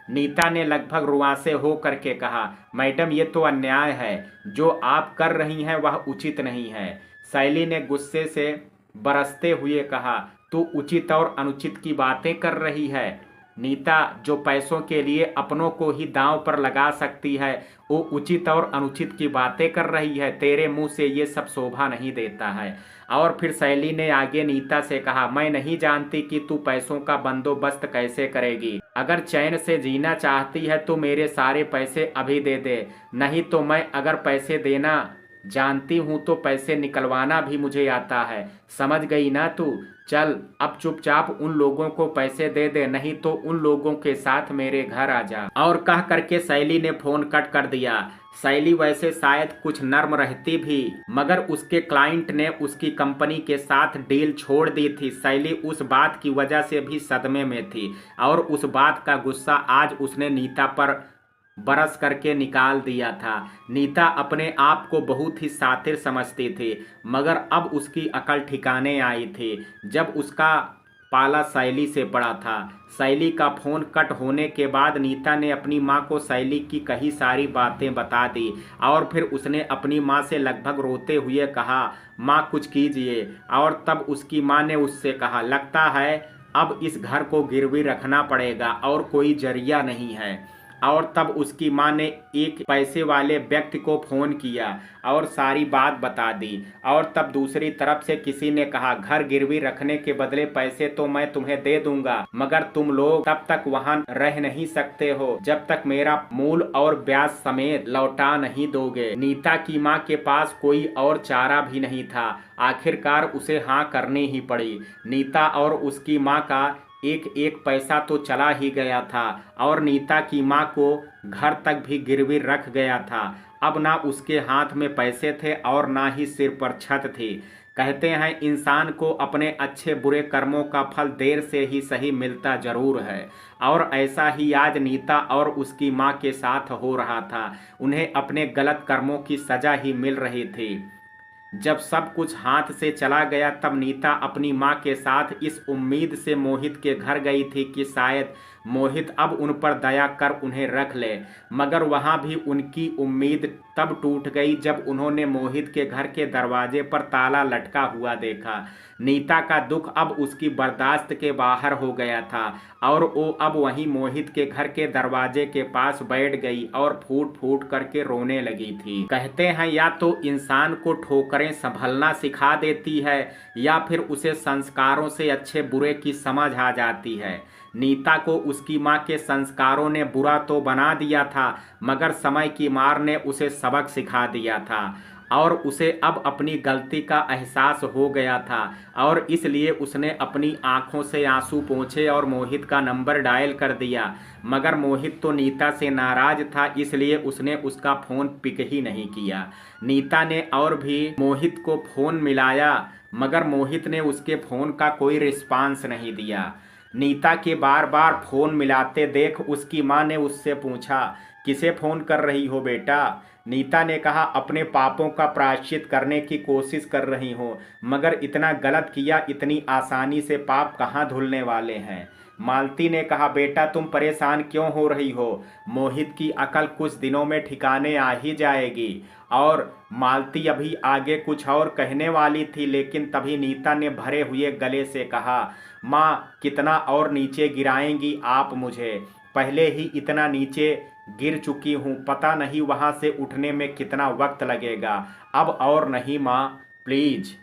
नीता ने लगभग रुआंसे हो करके कहा, मैडम ये तो अन्याय है, जो आप कर रही हैं वह उचित नहीं है। शैली ने गुस्से से बरसते हुए कहा, तू उचित और अनुचित की बातें कर रही है? नीता जो पैसों के लिए अपनों को ही दांव पर लगा सकती है वो उचित और अनुचित की बातें कर रही है? तेरे मुंह से ये सब शोभा नहीं देता है। और फिर शैली ने आगे नीता से कहा, मैं नहीं जानती कि तू पैसों का बंदोबस्त कैसे करेगी। अगर चैन से जीना चाहती है तो मेरे सारे पैसे अभी दे दे, नहीं तो मैं अगर पैसे देना जानती हूँ तो पैसे निकलवाना भी मुझे आता है, समझ गई ना तू? चल अब चुपचाप उन लोगों को पैसे दे दे, नहीं तो उन लोगों के साथ मेरे घर आ जा। और कह करके शैली ने फोन कट कर दिया। शैली वैसे शायद कुछ नर्म रहती भी, मगर उसके क्लाइंट ने उसकी कंपनी के साथ डील छोड़ दी थी। शैली उस बात की वजह से भी सदमे में थी और उस बात का गुस्सा आज उसने नीता पर बरस करके निकाल दिया था। नीता अपने आप को बहुत ही शातिर समझती थी, मगर अब उसकी अकल ठिकाने आई थी जब उसका पाला शैली से पड़ा था। शैली का फ़ोन कट होने के बाद नीता ने अपनी मां को शैली की कही सारी बातें बता दी और फिर उसने अपनी मां से लगभग रोते हुए कहा, मां कुछ कीजिए। और तब उसकी मां ने उससे कहा, लगता है अब इस घर को गिरवी रखना पड़ेगा और कोई जरिया नहीं है। और तब उसकी माँ ने एक पैसे वाले व्यक्ति को फोन किया और सारी बात बता दी। और तब दूसरी तरफ से किसी ने कहा, घर गिरवी रखने के बदले पैसे तो मैं तुम्हें दे दूंगा, मगर तुम लोग तब तक वहां रह नहीं सकते हो जब तक मेरा मूल और ब्याज समेत लौटा नहीं दोगे। नीता की माँ के पास कोई और चारा भी नहीं था। आखिरकार उसे हाँ करनी ही पड़ी। नीता और उसकी माँ का एक एक पैसा तो चला ही गया था और नीता की माँ को घर तक भी गिरवी रख गया था। अब ना उसके हाथ में पैसे थे और ना ही सिर पर छत थी। कहते हैं इंसान को अपने अच्छे बुरे कर्मों का फल देर से ही सही मिलता जरूर है, और ऐसा ही आज नीता और उसकी माँ के साथ हो रहा था। उन्हें अपने गलत कर्मों की सजा ही मिल रही थी। जब सब कुछ हाथ से चला गया तब नीता अपनी माँ के साथ इस उम्मीद से मोहित के घर गई थी कि शायद मोहित अब उन पर दया कर उन्हें रख ले, मगर वहाँ भी उनकी उम्मीद तब टूट गई जब उन्होंने मोहित के घर के दरवाजे पर ताला लटका हुआ देखा। नीता का दुख अब उसकी बर्दाश्त के बाहर हो गया था और वो अब वहीं मोहित के घर के दरवाजे के पास बैठ गई और फूट फूट करके रोने लगी थी। कहते हैं या तो इंसान को ठोकरें संभलना सिखा देती है या फिर उसे संस्कारों से अच्छे बुरे की समझ आ जाती है। नीता को उसकी माँ के संस्कारों ने बुरा तो बना दिया था, मगर समय की मार ने उसे सबक सिखा दिया था और उसे अब अपनी गलती का एहसास हो गया था और इसलिए उसने अपनी आंखों से आंसू पोंछे और मोहित का नंबर डायल कर दिया। मगर मोहित तो नीता से नाराज था, इसलिए उसने उसका फ़ोन पिक ही नहीं किया। नीता ने और भी मोहित को फ़ोन मिलाया, मगर मोहित ने उसके फ़ोन का कोई रिस्पांस नहीं दिया। नीता के बार बार फ़ोन मिलाते देख उसकी माँ ने उससे पूछा, किसे फ़ोन कर रही हो बेटा? नीता ने कहा, अपने पापों का प्रायश्चित करने की कोशिश कर रही हूँ, मगर इतना गलत किया, इतनी आसानी से पाप कहाँ धुलने वाले हैं। मालती ने कहा, बेटा तुम परेशान क्यों हो रही हो? मोहित की अकल कुछ दिनों में ठिकाने आ ही जाएगी। और मालती अभी आगे कुछ और कहने वाली थी, लेकिन तभी नीता ने भरे हुए गले से कहा, माँ कितना और नीचे गिराएंगी आप मुझे? पहले ही इतना नीचे गिर चुकी हूँ, पता नहीं वहाँ से उठने में कितना वक्त लगेगा। अब और नहीं माँ, प्लीज।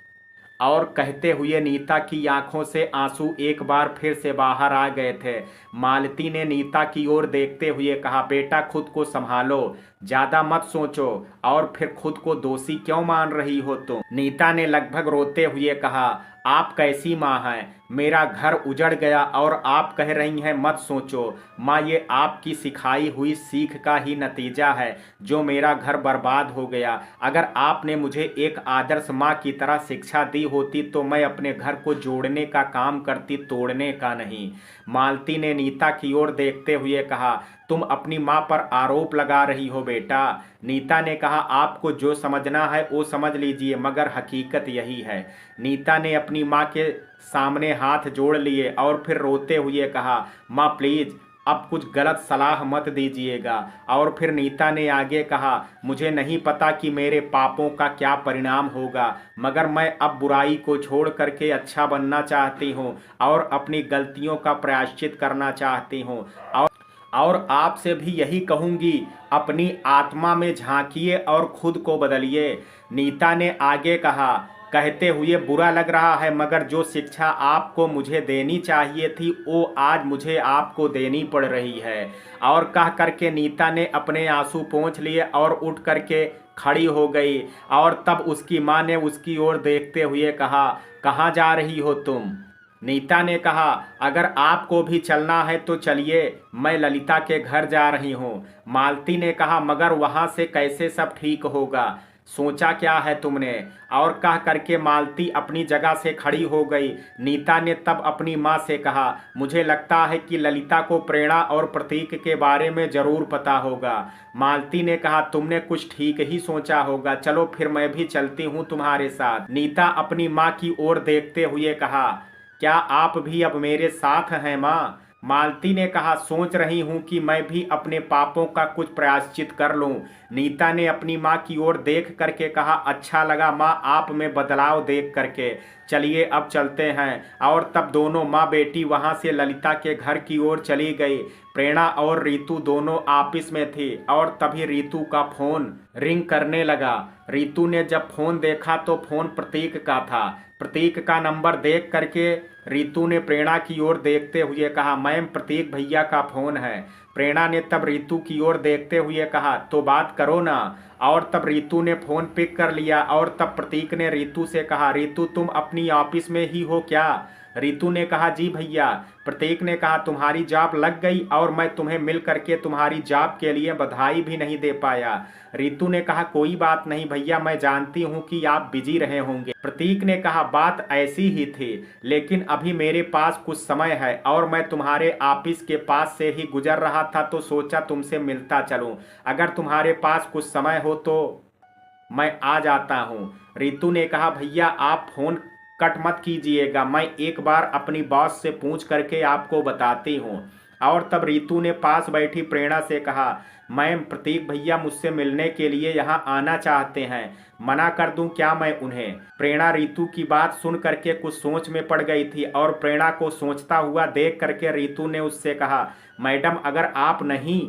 और कहते हुए नीता की आंखों से आंसू एक बार फिर से बाहर आ गए थे। मालती ने नीता की ओर देखते हुए कहा, बेटा खुद को संभालो, ज्यादा मत सोचो और फिर खुद को दोषी क्यों मान रही हो तुम? नीता ने लगभग रोते हुए कहा, आप कैसी माँ हैं? मेरा घर उजड़ गया और आप कह रही हैं मत सोचो। माँ ये आपकी सिखाई हुई सीख का ही नतीजा है जो मेरा घर बर्बाद हो गया। अगर आपने मुझे एक आदर्श माँ की तरह शिक्षा दी होती तो मैं अपने घर को जोड़ने का काम करती, तोड़ने का नहीं। मालती ने नीता की ओर देखते हुए कहा, तुम अपनी माँ पर आरोप लगा रही हो बेटा। नीता ने कहा, आपको जो समझना है वो समझ लीजिए, मगर हकीकत यही है। नीता ने अपनी माँ के सामने हाथ जोड़ लिए और फिर रोते हुए कहा, माँ प्लीज अब कुछ गलत सलाह मत दीजिएगा। और फिर नीता ने आगे कहा, मुझे नहीं पता कि मेरे पापों का क्या परिणाम होगा, मगर मैं अब बुराई को छोड़ करके अच्छा बनना चाहती हूँ और अपनी गलतियों का प्रायश्चित करना चाहती हूँ। और आपसे भी यही कहूँगी, अपनी आत्मा में झांकिए और खुद को बदलिए। नीता ने आगे कहा, कहते हुए बुरा लग रहा है, मगर जो शिक्षा आपको मुझे देनी चाहिए थी वो आज मुझे आपको देनी पड़ रही है। और कह करके नीता ने अपने आंसू पोंछ लिए और उठ करके खड़ी हो गई। और तब उसकी माँ ने उसकी ओर देखते हुए कहा, कहाँ जा रही हो तुम? नीता ने कहा, अगर आपको भी चलना है तो चलिए, मैं ललिता के घर जा रही हूँ। मालती ने कहा, मगर वहाँ से कैसे सब ठीक होगा? सोचा क्या है तुमने? और कह करके मालती अपनी जगह से खड़ी हो गई। नीता ने तब अपनी माँ से कहा, मुझे लगता है कि ललिता को प्रेरणा और प्रतीक के बारे में जरूर पता होगा। मालती ने कहा, तुमने कुछ ठीक ही सोचा होगा, चलो फिर मैं भी चलती हूँ तुम्हारे साथ। नीता अपनी माँ की ओर देखते हुए कहा, क्या आप भी अब मेरे साथ हैं माँ? मालती ने कहा, सोच रही हूं कि मैं भी अपने पापों का कुछ प्रायश्चित कर लूं। नीता ने अपनी माँ की ओर देख करके कहा, अच्छा लगा माँ आप में बदलाव देख करके, चलिए अब चलते हैं। और तब दोनों माँ बेटी वहां से ललिता के घर की ओर चली गई। प्रेरणा और रीतू दोनों ऑफिस में थी और तभी रीतू का फोन रिंग करने लगा। रीतू ने जब फोन देखा तो फोन प्रतीक का था। प्रतीक का नंबर देख करके रीतू ने प्रेरणा की ओर देखते हुए कहा, मैम प्रतीक भैया का फोन है। प्रेरणा ने तब रीतू की ओर देखते हुए कहा, तो बात करो ना। और तब रीतू ने फोन पिक कर लिया और तब प्रतीक ने रीतू से कहा, रीतू तुम अपनी ऑफिस में ही हो क्या? रीतू ने कहा, जी भैया। प्रतीक ने कहा, तुम्हारी जॉब लग गई और मैं तुम्हें मिल करके तुम्हारी जॉब के लिए बधाई भी नहीं दे पाया। रीतू ने कहा, कोई बात नहीं भैया, मैं जानती हूँ कि आप बिजी रहे होंगे। प्रतीक ने कहा, बात ऐसी ही थी, लेकिन अभी मेरे पास कुछ समय है और मैं तुम्हारे ऑफिस के पास से ही गुजर रहा था तो सोचा तुमसे मिलता चलूं। अगर तुम्हारे पास कुछ समय हो तो मैं आ जाता हूँ। रीतू ने कहा, भैया आप फोन कट मत कीजिएगा, मैं एक बार अपनी बॉस से पूछ करके आपको बताती हूँ। और तब रीतू ने पास बैठी प्रेरणा से कहा, मैम प्रतीक भैया मुझसे मिलने के लिए यहाँ आना चाहते हैं, मना कर दूं क्या मैं उन्हें? प्रेरणा रीतू की बात सुन करके कुछ सोच में पड़ गई थी और प्रेरणा को सोचता हुआ देख करके रीतू ने उससे कहा, मैडम अगर आप नहीं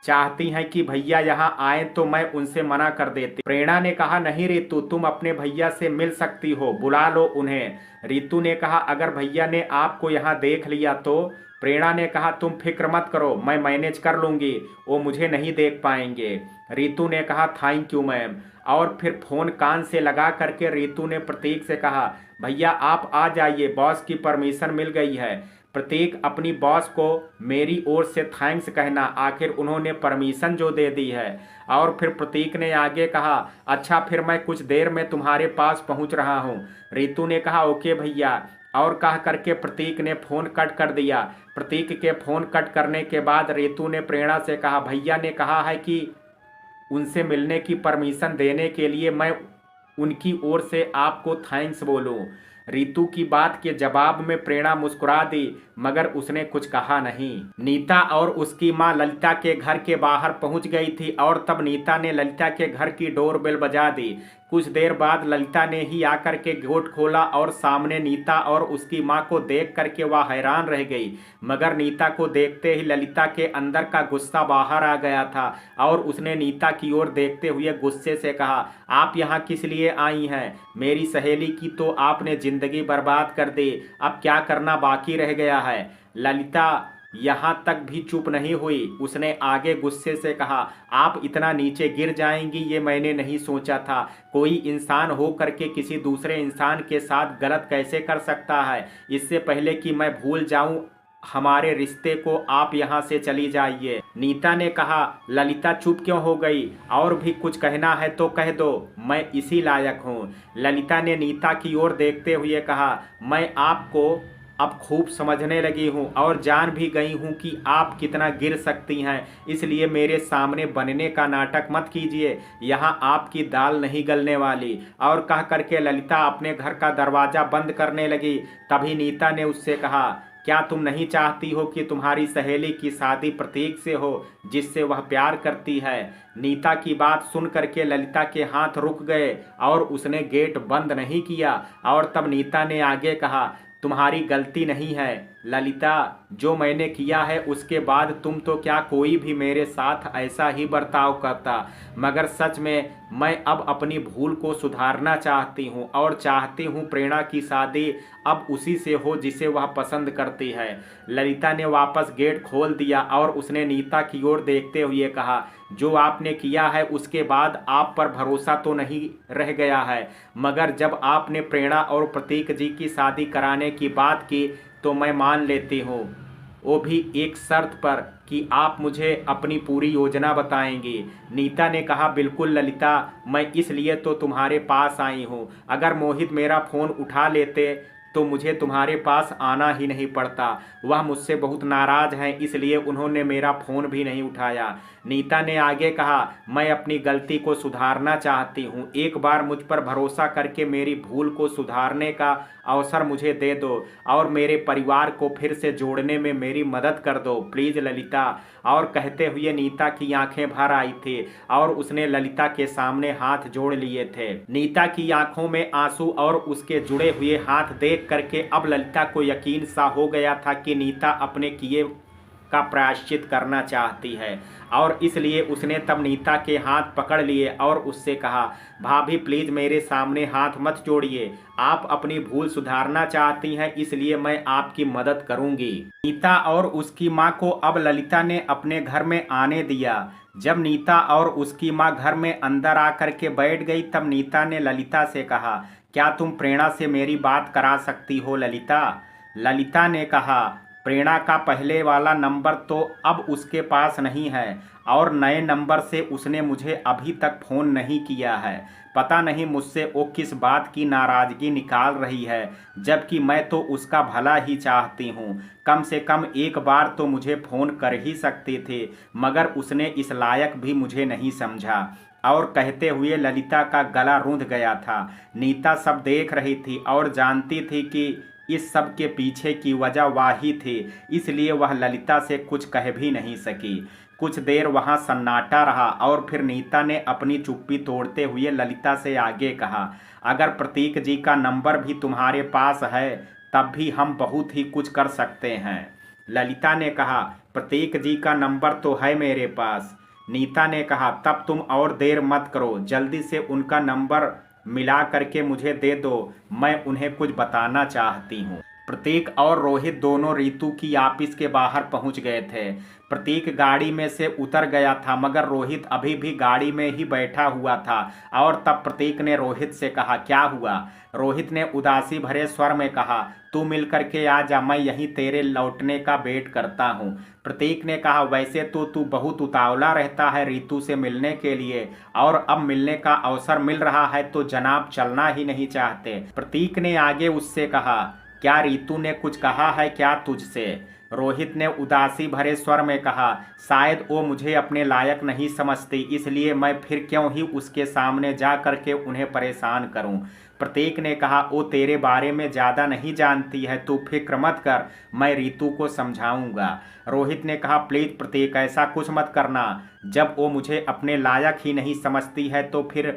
चाहती हैं कि भैया यहाँ आए तो मैं उनसे मना कर देती। प्रेरणा ने कहा, नहीं रीतू तुम अपने भैया से मिल सकती हो, बुला लो उन्हें। रीतू ने कहा, अगर भैया ने आपको यहाँ देख लिया तो? प्रेरणा ने कहा, तुम फिक्र मत करो, मैं मैनेज कर लूंगी, वो मुझे नहीं देख पाएंगे। रीतू ने कहा, थैंक यू मैम। और फिर फोन कान से लगा करके रीतू ने प्रतीक से कहा, भैया आप आ जाइए, बॉस की परमिशन मिल गई है। प्रतीक अपनी बॉस को मेरी ओर से थैंक्स कहना, आखिर उन्होंने परमिशन जो दे दी है। और फिर प्रतीक ने आगे कहा, अच्छा फिर मैं कुछ देर में तुम्हारे पास पहुंच रहा हूं। रीतू ने कहा, ओके भैया। और कह करके प्रतीक ने फोन कट कर दिया। प्रतीक के फोन कट करने के बाद रीतू ने प्रेरणा से कहा, भैया ने कहा है कि उनसे मिलने की परमिशन देने के लिए मैं उनकी ओर से आपको थैंक्स बोलूं। रीतू की बात के जवाब में प्रेरणा मुस्कुरा दी, मगर उसने कुछ कहा नहीं। नीता और उसकी मां ललिता के घर के बाहर पहुंच गई थी और तब नीता ने ललिता के घर की डोरबेल बजा दी। कुछ देर बाद ललिता ने ही आकर के गेट खोला और सामने नीता और उसकी मां को देख करके वह हैरान रह गई। मगर नीता को देखते ही ललिता के अंदर का गुस्सा बाहर आ गया था और उसने नीता की ओर देखते हुए गुस्से से कहा, आप यहाँ किस लिए आई हैं? मेरी सहेली की तो आपने जिंदगी बर्बाद कर दी, अब क्या करना बाकी रह गया है? ललिता यहाँ तक भी चुप नहीं हुई, उसने आगे गुस्से से कहा, आप इतना नीचे गिर जाएंगी ये मैंने नहीं सोचा था। कोई इंसान हो करके किसी दूसरे इंसान के साथ गलत कैसे कर सकता है? इससे पहले कि मैं भूल जाऊं हमारे रिश्ते को, आप यहाँ से चली जाइए। नीता ने कहा, ललिता चुप क्यों हो गई? और भी कुछ कहना है तो कह दो, मैं इसी लायक हूँ। ललिता ने नीता की ओर देखते हुए कहा, मैं आपको अब खूब समझने लगी हूँ और जान भी गई हूँ कि आप कितना गिर सकती हैं, इसलिए मेरे सामने बनने का नाटक मत कीजिए, यहाँ आपकी दाल नहीं गलने वाली। और कह करके ललिता अपने घर का दरवाज़ा बंद करने लगी। तभी नीता ने उससे कहा, क्या तुम नहीं चाहती हो कि तुम्हारी सहेली की शादी प्रतीक से हो जिससे वह प्यार करती है? नीता की बात सुन करके ललिता के हाथ रुक गए और उसने गेट बंद नहीं किया। और तब नीता ने आगे कहा, तुम्हारी गलती नहीं है ललिता, जो मैंने किया है उसके बाद तुम तो क्या कोई भी मेरे साथ ऐसा ही बर्ताव करता, मगर सच में मैं अब अपनी भूल को सुधारना चाहती हूँ और चाहती हूँ प्रेरणा की शादी अब उसी से हो जिसे वह पसंद करती है। ललिता ने वापस गेट खोल दिया और उसने नीता की ओर देखते हुए कहा, जो आपने किया है उसके बाद आप पर भरोसा तो नहीं रह गया है, मगर जब आपने प्रेरणा और प्रतीक जी की शादी कराने की बात की तो मैं मान लेती हूँ, वो भी एक शर्त पर कि आप मुझे अपनी पूरी योजना बताएंगी। नीता ने कहा, बिल्कुल ललिता, मैं इसलिए तो तुम्हारे पास आई हूँ, अगर मोहित मेरा फ़ोन उठा लेते तो मुझे तुम्हारे पास आना ही नहीं पड़ता। वह मुझसे बहुत नाराज हैं, इसलिए उन्होंने मेरा फ़ोन भी नहीं उठाया। नीता ने आगे कहा, मैं अपनी गलती को सुधारना चाहती हूँ। एक बार मुझ पर भरोसा करके मेरी भूल को सुधारने का अवसर मुझे दे दो और मेरे परिवार को फिर से जोड़ने में मेरी मदद कर दो, प्लीज़ ललिता। और कहते हुए नीता की आंखें भर आई थी और उसने ललिता के सामने हाथ जोड़ लिए थे। नीता की आंखों में आंसू और उसके जुड़े हुए हाथ देख करके अब ललिता को यकीन सा हो गया था कि नीता अपने किए का प्रायश्चित करना चाहती है और इसलिए उसने तब नीता के हाथ पकड़ लिए और उससे कहा, भाभी प्लीज़ मेरे सामने हाथ मत जोड़िए, आप अपनी भूल सुधारना चाहती हैं, इसलिए मैं आपकी मदद करूंगी। नीता और उसकी माँ को अब ललिता ने अपने घर में आने दिया। जब नीता और उसकी माँ घर में अंदर आकर के बैठ गई तब नीता ने ललिता से कहा, क्या तुम प्रेरणा से मेरी बात करा सकती हो ललिता? ललिता ने कहा, प्रेरणा का पहले वाला नंबर तो अब उसके पास नहीं है और नए नंबर से उसने मुझे अभी तक फ़ोन नहीं किया है। पता नहीं मुझसे वो किस बात की नाराज़गी निकाल रही है, जबकि मैं तो उसका भला ही चाहती हूँ। कम से कम एक बार तो मुझे फ़ोन कर ही सकती थी, मगर उसने इस लायक भी मुझे नहीं समझा। और कहते हुए ललिता का गला रूंध गया था। नीता सब देख रही थी और जानती थी कि इस सब के पीछे की वजह वही थी, इसलिए वह ललिता से कुछ कह भी नहीं सकी। कुछ देर वहां सन्नाटा रहा और फिर नीता ने अपनी चुप्पी तोड़ते हुए ललिता से आगे कहा, अगर प्रतीक जी का नंबर भी तुम्हारे पास है तब भी हम बहुत ही कुछ कर सकते हैं। ललिता ने कहा, प्रतीक जी का नंबर तो है मेरे पास। नीता ने कहा, तब तुम और देर मत करो, जल्दी से उनका नंबर मिला करके मुझे दे दो, मैं उन्हें कुछ बताना चाहती हूँ। प्रतीक और रोहित दोनों रितु की ऑफिस के बाहर पहुंच गए थे। प्रतीक गाड़ी में से उतर गया था मगर रोहित अभी भी गाड़ी में ही बैठा हुआ था और तब प्रतीक ने रोहित से कहा, क्या हुआ? रोहित ने उदासी भरे स्वर में कहा, तू मिल करके आ जा, मैं यहीं तेरे लौटने का वेट करता हूँ। प्रतीक ने कहा, वैसे तो तू बहुत उतावला रहता है रितु से मिलने के लिए और अब मिलने का अवसर मिल रहा है तो जनाब चलना ही नहीं चाहते। प्रतीक ने आगे उससे कहा, क्या रितु ने कुछ कहा है क्या तुझसे? रोहित ने उदासी भरे स्वर में कहा, शायद वो मुझे अपने लायक नहीं समझती, इसलिए मैं फिर क्यों ही उसके सामने जा करके उन्हें परेशान करूं। प्रतीक ने कहा, वो तेरे बारे में ज़्यादा नहीं जानती है, तू फिक्र मत कर, मैं रितु को समझाऊंगा। रोहित ने कहा, प्लीज़ प्रतीक ऐसा कुछ मत करना, जब वो मुझे अपने लायक ही नहीं समझती है तो फिर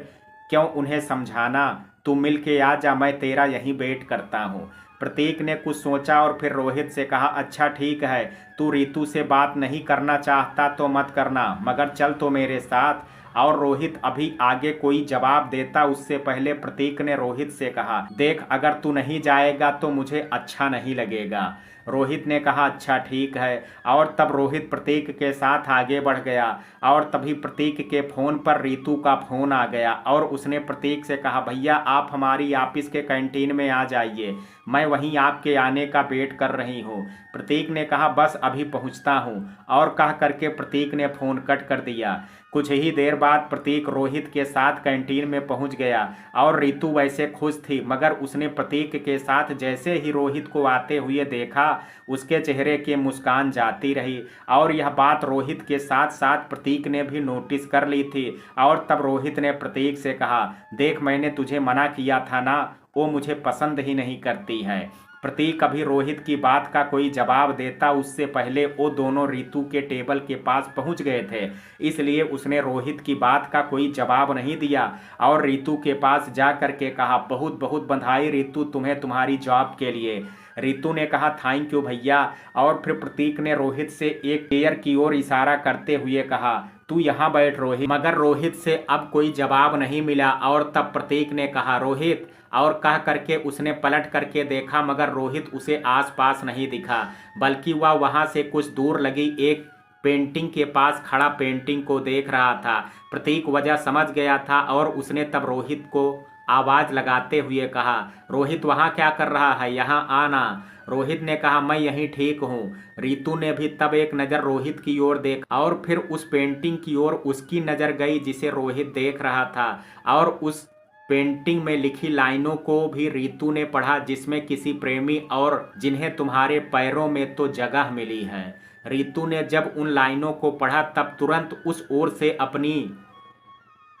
क्यों उन्हें समझाना। तू मिल के आ जा, मैं तेरा यहीं वेट करता हूँ। प्रतीक ने कुछ सोचा और फिर रोहित से कहा, अच्छा ठीक है, तू रितु से बात नहीं करना चाहता तो मत करना, मगर चल तो मेरे साथ। और रोहित अभी आगे कोई जवाब देता उससे पहले प्रतीक ने रोहित से कहा, देख अगर तू नहीं जाएगा तो मुझे अच्छा नहीं लगेगा। रोहित ने कहा, अच्छा ठीक है। और तब रोहित प्रतीक के साथ आगे बढ़ गया और तभी प्रतीक के फ़ोन पर रितु का फ़ोन आ गया और उसने प्रतीक से कहा, भैया आप हमारी ऑफिस के कैंटीन में आ जाइए, मैं वहीं आपके आने का वेट कर रही हूँ। प्रतीक ने कहा, बस अभी पहुँचता हूँ, और कह करके प्रतीक ने फ़ोन कट कर दिया। कुछ ही देर बाद प्रतीक रोहित के साथ कैंटीन में पहुंच गया और रितु वैसे खुश थी मगर उसने प्रतीक के साथ जैसे ही रोहित को आते हुए देखा उसके चेहरे की मुस्कान जाती रही और यह बात रोहित के साथ साथ प्रतीक ने भी नोटिस कर ली थी। और तब रोहित ने प्रतीक से कहा, देख मैंने तुझे मना किया था ना, वो मुझे पसंद ही नहीं करती है। प्रतीक अभी रोहित की बात का कोई जवाब देता उससे पहले वो दोनों रितु के टेबल के पास पहुंच गए थे, इसलिए उसने रोहित की बात का कोई जवाब नहीं दिया और रितु के पास जा कर के कहा, बहुत बहुत बधाई रितु तुम्हें तुम्हारी जॉब के लिए। रितु ने कहा, थैंक यू भैया। और फिर प्रतीक ने रोहित से एक चेयर की ओर इशारा करते हुए कहा, तू यहाँ बैठ रोहित। मगर रोहित से अब कोई जवाब नहीं मिला और तब प्रतीक ने कहा, रोहित, और कह करके उसने पलट करके देखा मगर रोहित उसे आसपास नहीं दिखा, बल्कि वह वहां से कुछ दूर लगी एक पेंटिंग के पास खड़ा पेंटिंग को देख रहा था। प्रतीक वजह समझ गया था और उसने तब रोहित को आवाज़ लगाते हुए कहा, रोहित वहाँ क्या कर रहा है, यहाँ आना। रोहित ने कहा, मैं यहीं ठीक हूँ। रितु ने भी तब एक नज़र रोहित की ओर देखा और फिर उस पेंटिंग की ओर उसकी नज़र गई जिसे रोहित देख रहा था और उस पेंटिंग में लिखी लाइनों को भी रीतू ने पढ़ा, जिसमें किसी प्रेमी और जिन्हें तुम्हारे पैरों में तो जगह मिली है। रीतू ने जब उन लाइनों को पढ़ा तब तुरंत उस ओर से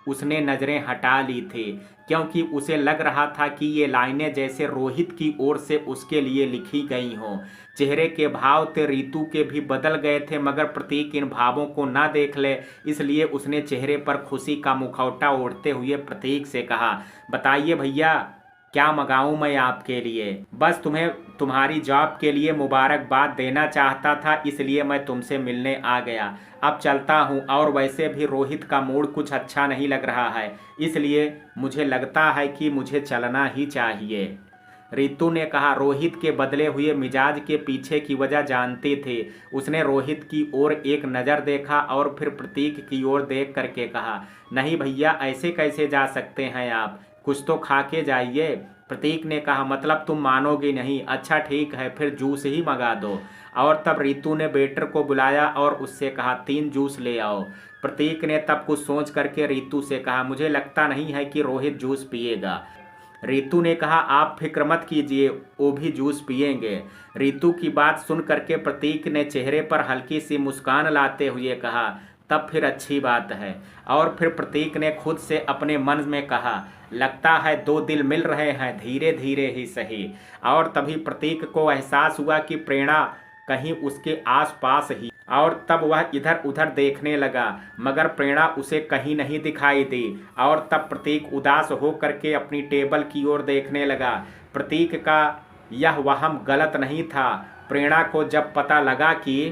उसने नज़रें हटा ली थी, क्योंकि उसे लग रहा था कि ये लाइनें जैसे रोहित की ओर से उसके लिए लिखी गई हों। चेहरे के भाव तो रीतू के भी बदल गए थे, मगर प्रतीक इन भावों को ना देख ले, इसलिए उसने चेहरे पर खुशी का मुखौटा ओढ़ते हुए प्रतीक से कहा, बताइए भैया, क्या मंगाऊं मैं आपके लिए? बस तुम्हें तुम्हारी जॉब के लिए मुबारकबाद देना चाहता था, इसलिए मैं तुमसे मिलने आ गया। अब चलता हूँ, और वैसे भी रोहित का मूड कुछ अच्छा नहीं लग रहा है, इसलिए मुझे लगता है कि मुझे चलना ही चाहिए। रीतू ने कहा। रोहित के बदले हुए मिजाज के पीछे की वजह जानती थी। उसने रोहित की ओर एक नज़र देखा और फिर प्रतीक की ओर देख करके कहा, नहीं भैया, ऐसे कैसे जा सकते हैं आप? कुछ तो खा के जाइए। प्रतीक ने कहा, मतलब तुम मानोगे नहीं? अच्छा ठीक है, फिर जूस ही मंगा दो। और तब रीतू ने वेटर को बुलाया और उससे कहा, 3 जूस ले आओ। प्रतीक ने तब कुछ सोच करके रीतू से कहा, मुझे लगता नहीं है कि रोहित जूस पिएगा। रीतू ने कहा, आप फिक्र मत कीजिए, वो भी जूस पिएंगे। रीतू की बात सुन करके प्रतीक ने चेहरे पर हल्की सी मुस्कान लाते हुए कहा, तब फिर अच्छी बात है। और फिर प्रतीक ने खुद से अपने मन में कहा, लगता है 2 दिल मिल रहे हैं, धीरे धीरे ही सही। और तभी प्रतीक को एहसास हुआ कि प्रेरणा कहीं उसके आसपास ही, और तब वह इधर उधर देखने लगा, मगर प्रेरणा उसे कहीं नहीं दिखाई दी। और तब प्रतीक उदास हो करके अपनी टेबल की ओर देखने लगा। प्रतीक का यह वहम गलत नहीं था। प्रेरणा को जब पता लगा कि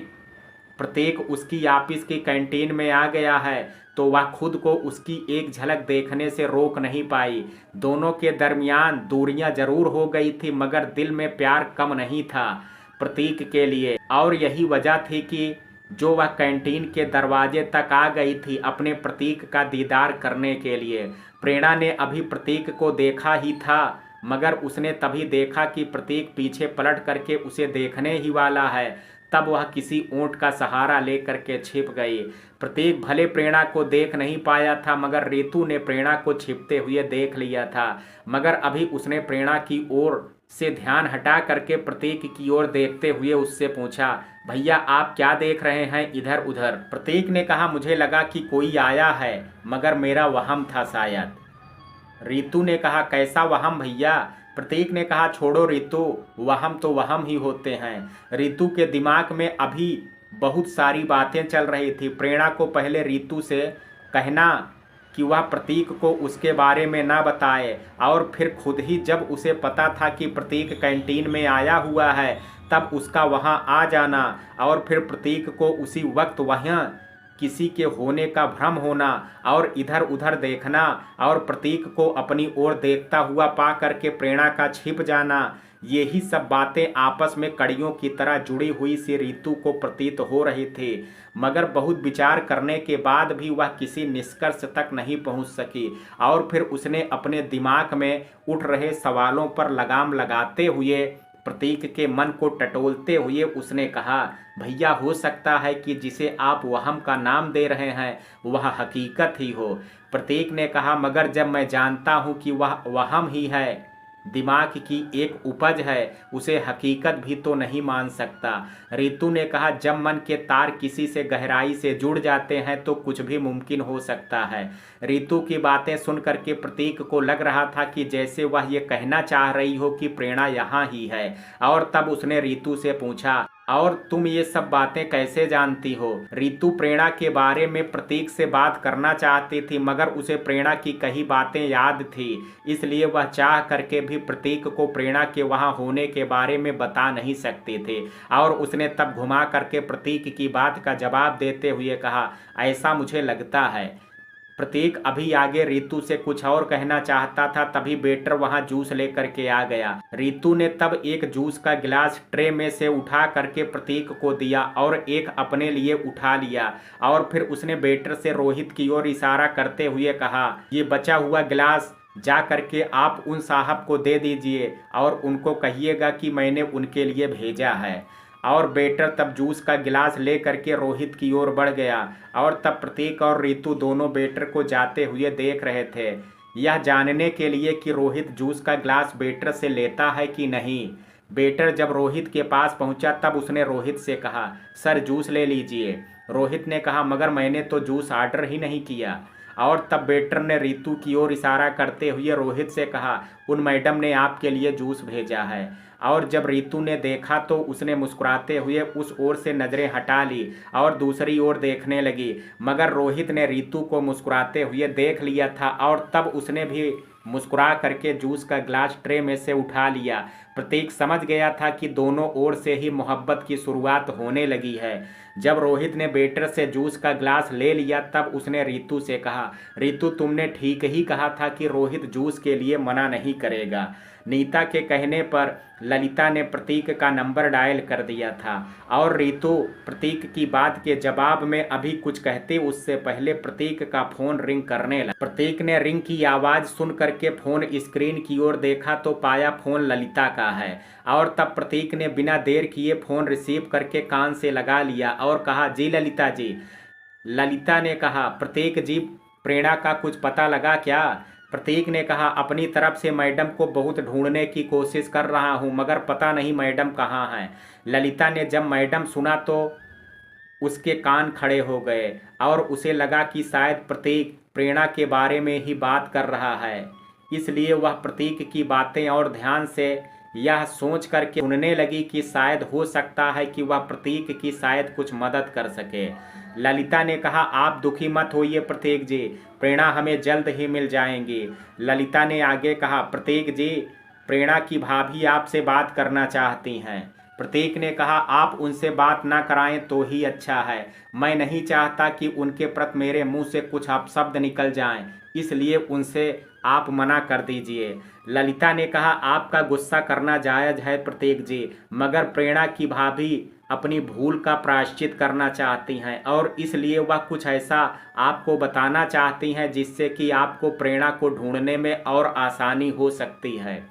प्रतीक उसकी ऑफिस की कैंटीन में आ गया है, तो वह खुद को उसकी एक झलक देखने से रोक नहीं पाई। दोनों के दरमियान दूरियां जरूर हो गई थी, मगर दिल में प्यार कम नहीं था प्रतीक के लिए। और यही वजह थी कि जो वह कैंटीन के दरवाजे तक आ गई थी अपने प्रतीक का दीदार करने के लिए। प्रेरणा ने अभी प्रतीक को देखा ही था, मगर उसने तभी देखा कि प्रतीक पीछे पलट करके उसे देखने ही वाला है। तब वह किसी ऊंट का सहारा लेकर के छिप गई। प्रतीक भले प्रेरणा को देख नहीं पाया था, मगर रीतू ने प्रेरणा को छिपते हुए देख लिया था। मगर अभी उसने प्रेरणा की ओर से ध्यान हटा करके प्रतीक की ओर देखते हुए उससे पूछा, भैया आप क्या देख रहे हैं इधर उधर? प्रतीक ने कहा, मुझे लगा कि कोई आया है, मगर मेरा वहम था शायद। रीतू ने कहा, कैसा वहम भैया? प्रतीक ने कहा, छोड़ो रीतू, वहम तो वहम ही होते हैं। रीतू के दिमाग में अभी बहुत सारी बातें चल रही थी। प्रेरणा को पहले रीतू से कहना कि वह प्रतीक को उसके बारे में ना बताए, और फिर खुद ही जब उसे पता था कि प्रतीक कैंटीन में आया हुआ है, तब उसका वहां आ जाना, और फिर प्रतीक को उसी वक्त वहां किसी के होने का भ्रम होना, और इधर उधर देखना, और प्रतीक को अपनी ओर देखता हुआ पा करके प्रेरणा का छिप जाना, यही सब बातें आपस में कड़ियों की तरह जुड़ी हुई सी रीतू को प्रतीत हो रही थी। मगर बहुत विचार करने के बाद भी वह किसी निष्कर्ष तक नहीं पहुंच सकी, और फिर उसने अपने दिमाग में उठ रहे सवालों पर लगाम लगाते हुए, प्रतीक के मन को टटोलते हुए उसने कहा, भैया हो सकता है कि जिसे आप वहम का नाम दे रहे हैं वह हकीकत ही हो। प्रतीक ने कहा, मगर जब मैं जानता हूं कि वह वहम ही है, दिमाग की एक उपज है, उसे हकीकत भी तो नहीं मान सकता। रीतू ने कहा, जब मन के तार किसी से गहराई से जुड़ जाते हैं तो कुछ भी मुमकिन हो सकता है। रीतू की बातें सुन करके प्रतीक को लग रहा था कि जैसे वह ये कहना चाह रही हो कि प्रेरणा यहाँ ही है। और तब उसने रीतू से पूछा, और तुम ये सब बातें कैसे जानती हो? रीतू प्रेरणा के बारे में प्रतीक से बात करना चाहती थी, मगर उसे प्रेरणा की कई बातें याद थी, इसलिए वह चाह करके भी प्रतीक को प्रेरणा के वहां होने के बारे में बता नहीं सकती थी। और उसने तब घुमा करके प्रतीक की बात का जवाब देते हुए कहा, ऐसा मुझे लगता है। प्रतीक अभी आगे रीतू से कुछ और कहना चाहता था, तभी वेटर वहां जूस लेकर के आ गया। रीतू ने तब एक जूस का गिलास ट्रे में से उठा करके प्रतीक को दिया और एक अपने लिए उठा लिया, और फिर उसने वेटर से रोहित की ओर इशारा करते हुए कहा, ये बचा हुआ गिलास जा करके आप उन साहब को दे दीजिए और उनको कहिएगा कि मैंने उनके लिए भेजा है। और वेटर तब जूस का गिलास ले करके रोहित की ओर बढ़ गया, और तब प्रतीक और रीतू दोनों वेटर को जाते हुए देख रहे थे। यह जानने के लिए कि रोहित जूस का ग्लास वेटर से लेता है कि नहीं। वेटर जब रोहित के पास पहुंचा तब उसने रोहित से कहा, सर जूस ले लीजिए। रोहित ने कहा, मगर मैंने तो जूस ऑर्डर ही नहीं किया। और तब वेटर ने रितु की ओर इशारा करते हुए रोहित से कहा, उन मैडम ने आपके लिए जूस भेजा है। और जब रितु ने देखा तो उसने मुस्कुराते हुए उस ओर से नज़रें हटा ली और दूसरी ओर देखने लगी। मगर रोहित ने रितु को मुस्कुराते हुए देख लिया था और तब उसने भी मुस्कुरा करके जूस का ग्लास ट्रे में से उठा लिया। प्रतीक समझ गया था कि दोनों ओर से ही मोहब्बत की शुरुआत होने लगी है। जब रोहित ने वेटर से जूस का ग्लास ले लिया तब उसने रितु से कहा, रितु तुमने ठीक ही कहा था कि रोहित जूस के लिए मना नहीं करेगा। नीता के कहने पर ललिता ने प्रतीक का नंबर डायल कर दिया था और रितु प्रतीक की बात के जवाब में अभी कुछ कहते उससे पहले प्रतीक का फोन रिंग करने लगा। प्रतीक ने रिंग की आवाज़ सुन करके फोन स्क्रीन की ओर देखा तो पाया फोन ललिता का है। और तब प्रतीक ने बिना देर किए फोन रिसीव करके कान से लगा लिया और कहा, जी ललिता जी। ललिता ने कहा, प्रतीक जी, प्रेरणा का कुछ पता लगा क्या? प्रतीक ने कहा, अपनी तरफ से मैडम को बहुत ढूंढने की कोशिश कर रहा हूं मगर पता नहीं मैडम कहाँ हैं। ललिता ने जब मैडम सुना तो उसके कान खड़े हो गए और उसे लगा कि शायद प्रतीक प्रेरणा के बारे में ही बात कर रहा है। इसलिए वह प्रतीक की बातें और ध्यान से यह सोच करके सुनने लगी कि शायद हो सकता है कि वह प्रतीक की शायद कुछ मदद कर सके। ललिता ने कहा, आप दुखी मत होइए प्रतीक जी, प्रेरणा हमें जल्द ही मिल जाएंगी। ललिता ने आगे कहा, प्रतीक जी, प्रेरणा की भाभी आपसे बात करना चाहती हैं। प्रतीक ने कहा, आप उनसे बात ना कराएं तो ही अच्छा है। मैं नहीं चाहता कि उनके प्रति मेरे मुंह से कुछ अपशब्द निकल जाएं, इसलिए उनसे आप मना कर दीजिए। ललिता ने कहा, आपका गुस्सा करना जायज़ है प्रतीक जी, मगर प्रेरणा की भाभी अपनी भूल का प्रायश्चित करना चाहती हैं और इसलिए वह कुछ ऐसा आपको बताना चाहती हैं जिससे कि आपको प्रेरणा को ढूंढने में और आसानी हो सकती है।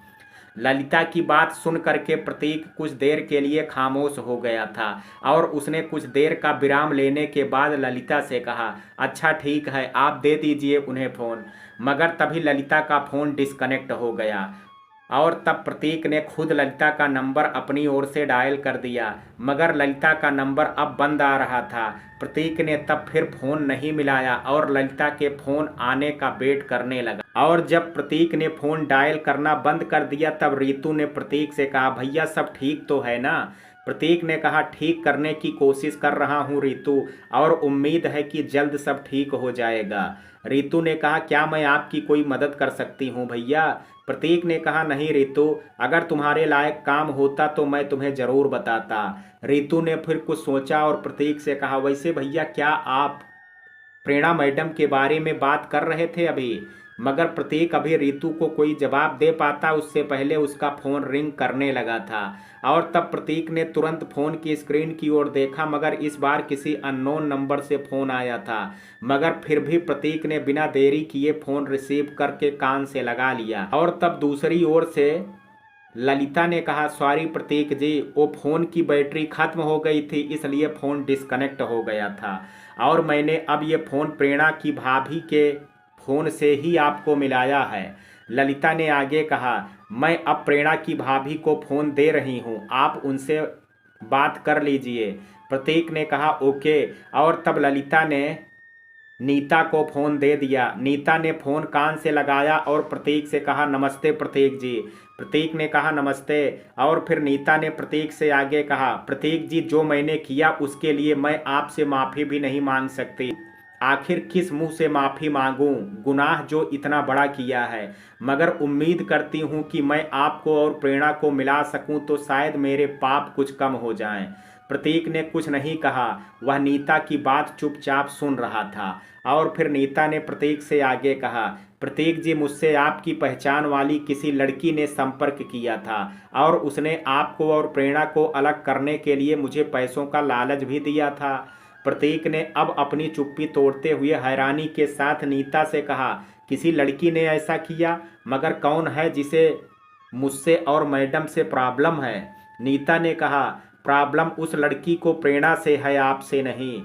ललिता की बात सुन करके प्रतीक कुछ देर के लिए खामोश हो गया था और उसने कुछ देर का विराम लेने के बाद ललिता से कहा, अच्छा ठीक है, आप दे दीजिए उन्हें फ़ोन। मगर तभी ललिता का फ़ोन डिस्कनेक्ट हो गया और तब प्रतीक ने खुद ललिता का नंबर अपनी ओर से डायल कर दिया मगर ललिता का नंबर अब बंद आ रहा था। प्रतीक ने तब फिर फ़ोन नहीं मिलाया और ललिता के फ़ोन आने का वेट करने लगा। और जब प्रतीक ने फ़ोन डायल करना बंद कर दिया तब रितु ने प्रतीक से कहा, भैया सब ठीक तो है ना? प्रतीक ने कहा, ठीक करने की कोशिश कर रहा हूँ रितु, और उम्मीद है कि जल्द सब ठीक हो जाएगा। रितु ने कहा, क्या मैं आपकी कोई मदद कर सकती हूँ भैया? प्रतीक ने कहा, नहीं रितु, अगर तुम्हारे लायक काम होता तो मैं तुम्हें ज़रूर बताता। रितु ने फिर कुछ सोचा और प्रतीक से कहा, वैसे भैया क्या आप प्रेरणा मैडम के बारे में बात कर रहे थे अभी? मगर प्रतीक अभी रितु को कोई जवाब दे पाता उससे पहले उसका फ़ोन रिंग करने लगा था और तब प्रतीक ने तुरंत फ़ोन की स्क्रीन की ओर देखा मगर इस बार किसी अननोन नंबर से फ़ोन आया था। मगर फिर भी प्रतीक ने बिना देरी किए फ़ोन रिसीव करके कान से लगा लिया और तब दूसरी ओर से ललिता ने कहा, सॉरी प्रतीक जी, वो फ़ोन की बैटरी ख़त्म हो गई थी इसलिए फ़ोन डिस्कनेक्ट हो गया था और मैंने अब ये फ़ोन प्रेरणा की भाभी के फ़ोन से ही आपको मिलाया है। ललिता ने आगे कहा, मैं अब प्रेरणा की भाभी को फ़ोन दे रही हूँ, आप उनसे बात कर लीजिए। प्रतीक ने कहा, ओके। और तब ललिता ने नीता को फ़ोन दे दिया। नीता ने फ़ोन कान से लगाया और प्रतीक से कहा, नमस्ते प्रतीक जी। प्रतीक ने कहा, नमस्ते। और फिर नीता ने प्रतीक से आगे कहा, प्रतीक जी, जो मैंने किया उसके लिए मैं आपसे माफ़ी भी नहीं मांग सकती। आखिर किस मुंह से माफ़ी मांगूं, गुनाह जो इतना बड़ा किया है। मगर उम्मीद करती हूं कि मैं आपको और प्रेरणा को मिला सकूं तो शायद मेरे पाप कुछ कम हो जाएं। प्रतीक ने कुछ नहीं कहा, वह नीता की बात चुपचाप सुन रहा था। और फिर नीता ने प्रतीक से आगे कहा, प्रतीक जी, मुझसे आपकी पहचान वाली किसी लड़की ने संपर्क किया था और उसने आपको और प्रेरणा को अलग करने के लिए मुझे पैसों का लालच भी दिया था। प्रतीक ने अब अपनी चुप्पी तोड़ते हुए हैरानी के साथ नीता से कहा, किसी लड़की ने ऐसा किया? मगर कौन है जिसे मुझसे और मैडम से प्रॉब्लम है? नीता ने कहा, प्रॉब्लम उस लड़की को प्रेरणा से है, आपसे नहीं।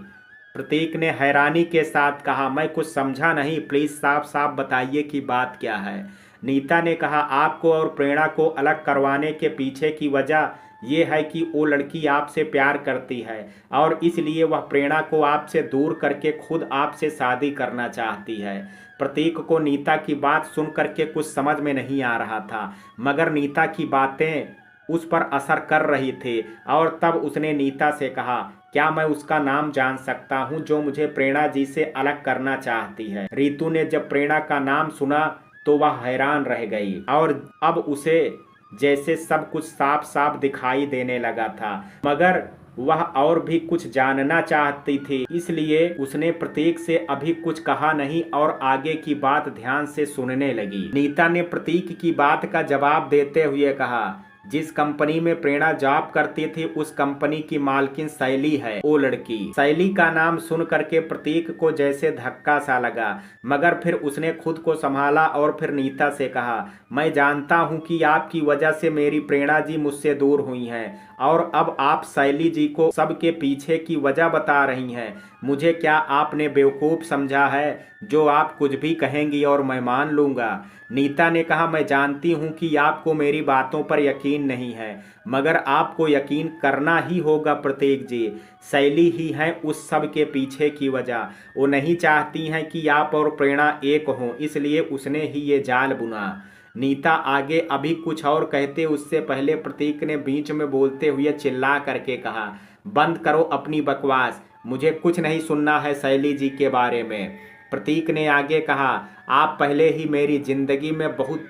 प्रतीक ने हैरानी के साथ कहा, मैं कुछ समझा नहीं, प्लीज साफ साफ बताइए कि बात क्या है। नीता ने कहा, आपको और प्रेरणा को अलग करवाने के पीछे की वजह यह है कि वो लड़की आपसे प्यार करती है और इसलिए वह प्रेरणा को आपसे दूर करके खुद आपसे शादी करना चाहती है। प्रतीक को नीता की बात सुन करके कुछ समझ में नहीं आ रहा था, मगर नीता की बातें उस पर असर कर रही थी और तब उसने नीता से कहा, क्या मैं उसका नाम जान सकता हूँ जो मुझे प्रेरणा जी से अलग करना चाहती है। रितु ने जब प्रेरणा का नाम सुना तो वह हैरान रह गई और अब उसे जैसे सब कुछ साफ साफ दिखाई देने लगा था, मगर वह और भी कुछ जानना चाहती थी, इसलिए उसने प्रतीक से अभी कुछ कहा नहीं और आगे की बात ध्यान से सुनने लगी। नीता ने प्रतीक की बात का जवाब देते हुए कहा, जिस कंपनी में प्रेरणा जॉब करती थी उस कंपनी की मालकिन शैली है वो लड़की। शैली का नाम सुन करके प्रतीक को जैसे धक्का सा लगा, मगर फिर उसने खुद को संभाला और फिर नीता से कहा, मैं जानता हूं कि आपकी वजह से मेरी प्रेरणा जी मुझसे दूर हुई हैं और अब आप शैली जी को सबके पीछे की वजह बता रही हैं। मुझे क्या आपने बेवकूफ़ समझा है जो आप कुछ भी कहेंगी और मैं मान लूँगा। नीता ने कहा, मैं जानती हूँ कि आपको मेरी बातों पर यकीन नहीं है, मगर आपको यकीन करना ही होगा प्रतीक जी। शैली ही है उस सब के पीछे की वजह। वो नहीं चाहती हैं कि आप और प्रेरणा एक हों, इसलिए उसने ही ये जाल बुना। नीता आगे अभी कुछ और कहते उससे पहले प्रतीक ने बीच में बोलते हुए चिल्ला करके कहा, बंद करो अपनी बकवास, मुझे कुछ नहीं सुनना है शैली जी के बारे में। प्रतीक ने आगे कहा, आप पहले ही मेरी जिंदगी में बहुत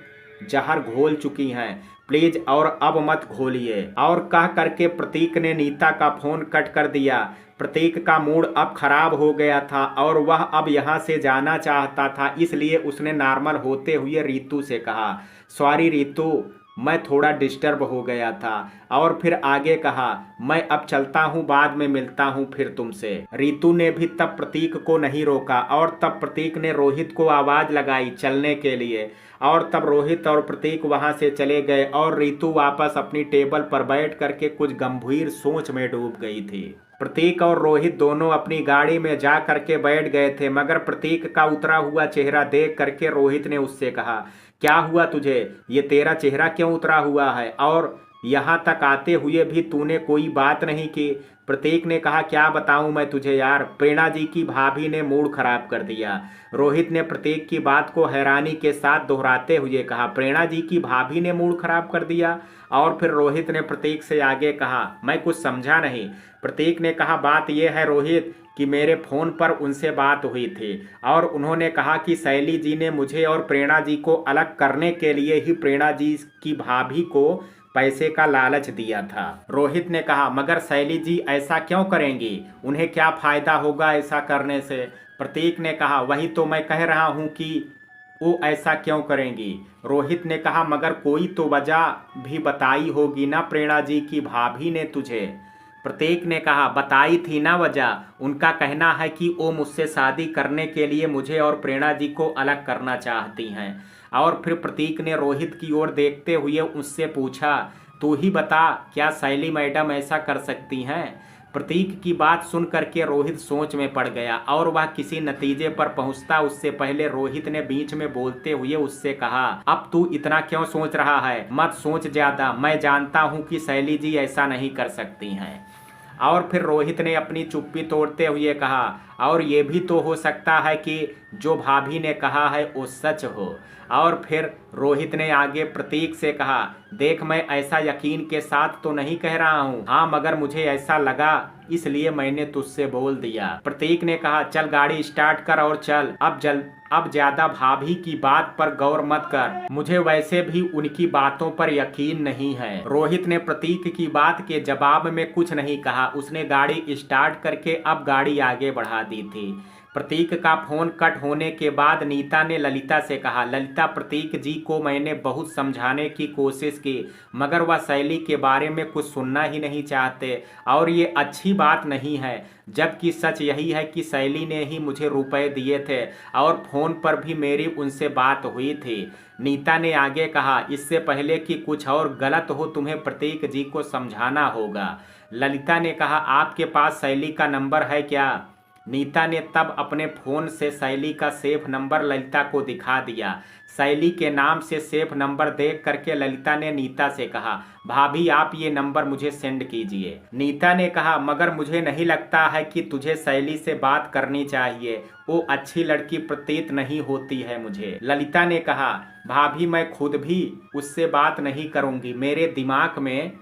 जहर घोल चुकी हैं, प्लीज और अब मत घोलिए। और कह करके प्रतीक ने नीता का फोन कट कर दिया। प्रतीक का मूड अब खराब हो गया था और वह अब यहाँ से जाना चाहता था, इसलिए उसने नॉर्मल होते हुए रितु से कहा, सॉरी रितु, मैं थोड़ा डिस्टर्ब हो गया था। और फिर आगे कहा, मैं अब चलता हूँ, बाद में मिलता हूँ फिर तुमसे। रितु ने भी तब प्रतीक को नहीं रोका और तब प्रतीक ने रोहित को आवाज़ लगाई चलने के लिए और तब रोहित और प्रतीक वहाँ से चले गए और रितु वापस अपनी टेबल पर बैठ करके कुछ गंभीर सोच में डूब गई थी। प्रतीक और रोहित दोनों अपनी गाड़ी में जा करके बैठ गए थे, मगर प्रतीक का उतरा हुआ चेहरा देख करके रोहित ने उससे कहा, क्या हुआ तुझे, ये तेरा चेहरा क्यों उतरा हुआ है और यहाँ तक आते हुए भी तूने कोई बात नहीं की। प्रतीक ने कहा, क्या बताऊं मैं तुझे यार, प्रेरणा जी की भाभी ने मूड खराब कर दिया। रोहित ने प्रतीक की बात को हैरानी के साथ दोहराते हुए कहा, प्रेरणा जी की भाभी ने मूड खराब कर दिया। और फिर रोहित ने प्रतीक से आगे कहा, मैं कुछ समझा नहीं। प्रतीक ने कहा, बात यह है रोहित कि मेरे फ़ोन पर उनसे बात हुई थी और उन्होंने कहा कि शैली जी ने मुझे और प्रेरणा जी को अलग करने के लिए ही प्रेरणा जी की भाभी को पैसे का लालच दिया था। रोहित ने कहा, मगर शैली जी ऐसा क्यों करेंगी, उन्हें क्या फ़ायदा होगा ऐसा करने से। प्रतीक ने कहा, वही तो मैं कह रहा हूँ कि वो ऐसा क्यों करेंगी। रोहित ने कहा, मगर कोई तो वजह भी बताई होगी ना प्रेरणा जी की भाभी ने तुझे। प्रतीक ने कहा, बताई थी ना वजह, उनका कहना है कि वो मुझसे शादी करने के लिए मुझे और प्रेरणा जी को अलग करना चाहती हैं। और फिर प्रतीक ने रोहित की ओर देखते हुए उससे पूछा, तू ही बता, क्या शैली मैडम ऐसा कर सकती हैं। प्रतीक की बात सुन करके रोहित सोच में पड़ गया और वह किसी नतीजे पर पहुंचता उससे पहले रोहित ने बीच में बोलते हुए उससे कहा, अब तू इतना क्यों सोच रहा है, मत सोच ज्यादा, मैं जानता हूं कि शैली जी ऐसा नहीं कर सकती हैं। और फिर रोहित ने अपनी चुप्पी तोड़ते हुए कहा, और ये भी तो हो सकता है कि जो भाभी ने कहा है वो सच हो। और फिर रोहित ने आगे प्रतीक से कहा, देख मैं ऐसा यकीन के साथ तो नहीं कह रहा हूँ, हाँ मगर मुझे ऐसा लगा इसलिए मैंने तुझसे बोल दिया। प्रतीक ने कहा, चल गाड़ी स्टार्ट कर और चल, अब ज्यादा भाभी की बात पर गौर मत कर, मुझे वैसे भी उनकी बातों पर यकीन नहीं है। रोहित ने प्रतीक की बात के जवाब में कुछ नहीं कहा, उसने गाड़ी स्टार्ट करके अब गाड़ी आगे बढ़ा दी थी। प्रतीक का फोन कट होने के बाद नीता ने ललिता से कहा, ललिता, प्रतीक जी को मैंने बहुत समझाने की कोशिश की मगर वह शैली के बारे में कुछ सुनना ही नहीं चाहते और ये अच्छी बात नहीं है, जबकि सच यही है कि शैली ने ही मुझे रुपए दिए थे और फोन पर भी मेरी उनसे बात हुई थी। नीता ने आगे कहा, इससे पहले कि कुछ और गलत हो तुम्हें प्रतीक जी को समझाना होगा। ललिता ने कहा, आपके पास शैली का नंबर है क्या। नीता ने तब अपने फ़ोन से शैली का सेफ नंबर ललिता को दिखा दिया। शैली के नाम से सेफ नंबर देख करके ललिता ने नीता से कहा, भाभी आप ये नंबर मुझे सेंड कीजिए। नीता ने कहा, मगर मुझे नहीं लगता है कि तुझे शैली से बात करनी चाहिए, वो अच्छी लड़की प्रतीत नहीं होती है मुझे। ललिता ने कहा, भाभी मैं खुद भी उससे बात नहीं करूँगी, मेरे दिमाग में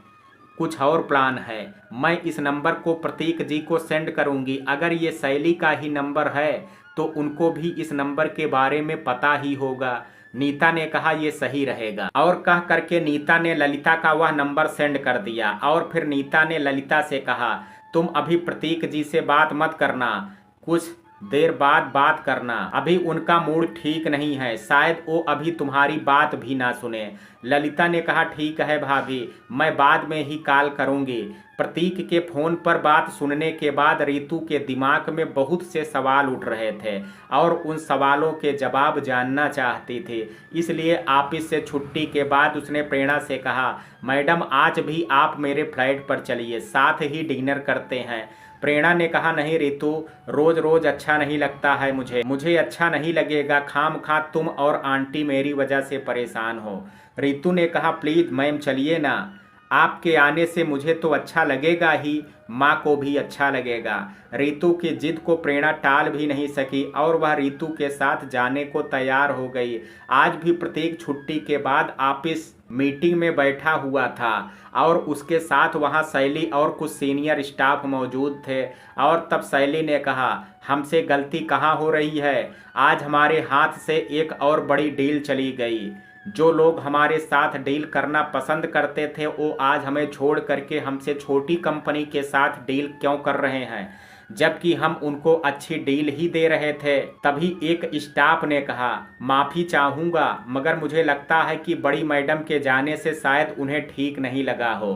कुछ और प्लान है। मैं इस नंबर को प्रतीक जी को सेंड करूंगी। अगर ये शैली का ही नंबर है तो उनको भी इस नंबर के बारे में पता ही होगा। नीता ने कहा, ये सही रहेगा। और कह करके नीता ने ललिता का वह नंबर सेंड कर दिया। और फिर नीता ने ललिता से कहा, तुम अभी प्रतीक जी से बात मत करना, कुछ देर बाद बात करना, अभी उनका मूड ठीक नहीं है, शायद वो अभी तुम्हारी बात भी ना सुने। ललिता ने कहा, ठीक है भाभी, मैं बाद में ही कॉल करूंगी। प्रतीक के फोन पर बात सुनने के बाद रितु के दिमाग में बहुत से सवाल उठ रहे थे और उन सवालों के जवाब जानना चाहती थी। इसलिए ऑफिस से छुट्टी के बाद उसने प्रेरणा से कहा, मैडम आज भी आप मेरे फ्लैट पर चलिए, साथ ही डिनर करते हैं। प्रेरणा ने कहा, नहीं रितु, रोज रोज अच्छा नहीं लगता है मुझे अच्छा नहीं लगेगा, खामखा तुम और आंटी मेरी वजह से परेशान हो। रितु ने कहा, प्लीज मैम चलिए ना, आपके आने से मुझे तो अच्छा लगेगा ही, माँ को भी अच्छा लगेगा। रितु की जिद को प्रेरणा टाल भी नहीं सकी और वह रितु के साथ जाने को तैयार हो गई। आज भी प्रतीक छुट्टी के बाद ऑफिस मीटिंग में बैठा हुआ था और उसके साथ वहां शैली और कुछ सीनियर स्टाफ मौजूद थे। और तब शैली ने कहा, हमसे गलती कहाँ हो रही है, आज हमारे हाथ से एक और बड़ी डील चली गई। जो लोग हमारे साथ डील करना पसंद करते थे वो आज हमें छोड़ करके हमसे छोटी कंपनी के साथ डील क्यों कर रहे हैं, जबकि हम उनको अच्छी डील ही दे रहे थे। तभी एक स्टाफ ने कहा, माफ़ी चाहूँगा मगर मुझे लगता है कि बड़ी मैडम के जाने से शायद उन्हें ठीक नहीं लगा हो।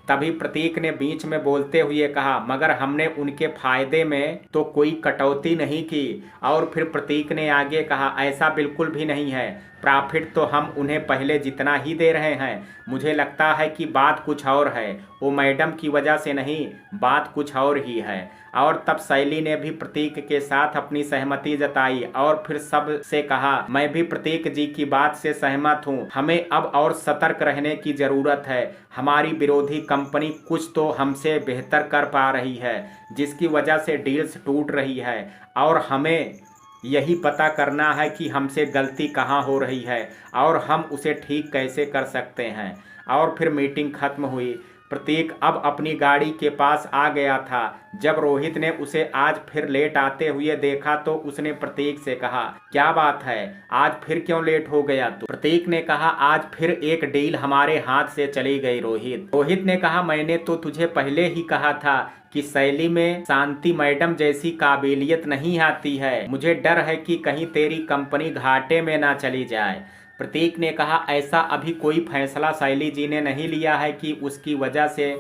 तभी प्रतीक ने बीच में बोलते हुए कहा, मगर हमने उनके फायदे में तो कोई कटौती नहीं की। और फिर प्रतीक ने आगे कहा, ऐसा बिल्कुल भी नहीं है, प्रॉफिट तो हम उन्हें पहले जितना ही दे रहे हैं। मुझे लगता है कि बात कुछ और है, वो मैडम की वजह से नहीं, बात कुछ और ही है। और तब शैली ने भी प्रतीक के साथ अपनी सहमति जताई और फिर सब से कहा, मैं भी प्रतीक जी की बात से सहमत हूँ, हमें अब और सतर्क रहने की ज़रूरत है। हमारी विरोधी कंपनी कुछ तो हमसे बेहतर कर पा रही है, जिसकी वजह से डील्स टूट रही है और हमें यही पता करना है कि हमसे गलती कहाँ हो रही है और हम उसे ठीक कैसे कर सकते हैं। और फिर मीटिंग खत्म हुई। प्रतीक अब अपनी गाड़ी के पास आ गया था। जब रोहित ने उसे आज फिर लेट आते हुए देखा तो उसने प्रतीक से कहा, क्या बात है, आज फिर क्यों लेट हो गया तू? प्रतीक ने कहा, आज फिर एक डील हमारे हाथ से चली गई रोहित। रोहित ने कहा, मैंने तो तुझे पहले ही कहा था कि शैली में शांति मैडम जैसी काबिलियत नहीं आती है, मुझे डर है कि कहीं तेरी कंपनी घाटे में ना चली जाए। प्रतीक ने कहा, ऐसा अभी कोई फैसला शैली जी ने नहीं लिया है कि उसकी वजह से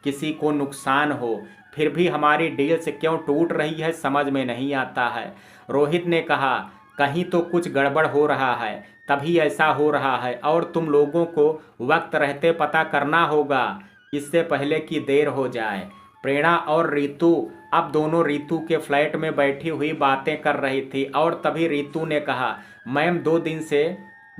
किसी को नुकसान हो, फिर भी हमारी डील्स क्यों टूट रही है समझ में नहीं आता है। रोहित ने कहा, कहीं तो कुछ गड़बड़ हो रहा है, तभी ऐसा हो रहा है और तुम लोगों को वक्त रहते पता करना होगा, इससे पहले कि देर हो जाए। प्रेरणा और रितु अब दोनों रितु के फ्लैट में बैठी हुई बातें कर रही थी और तभी रितु ने कहा, मैम 2 दिन से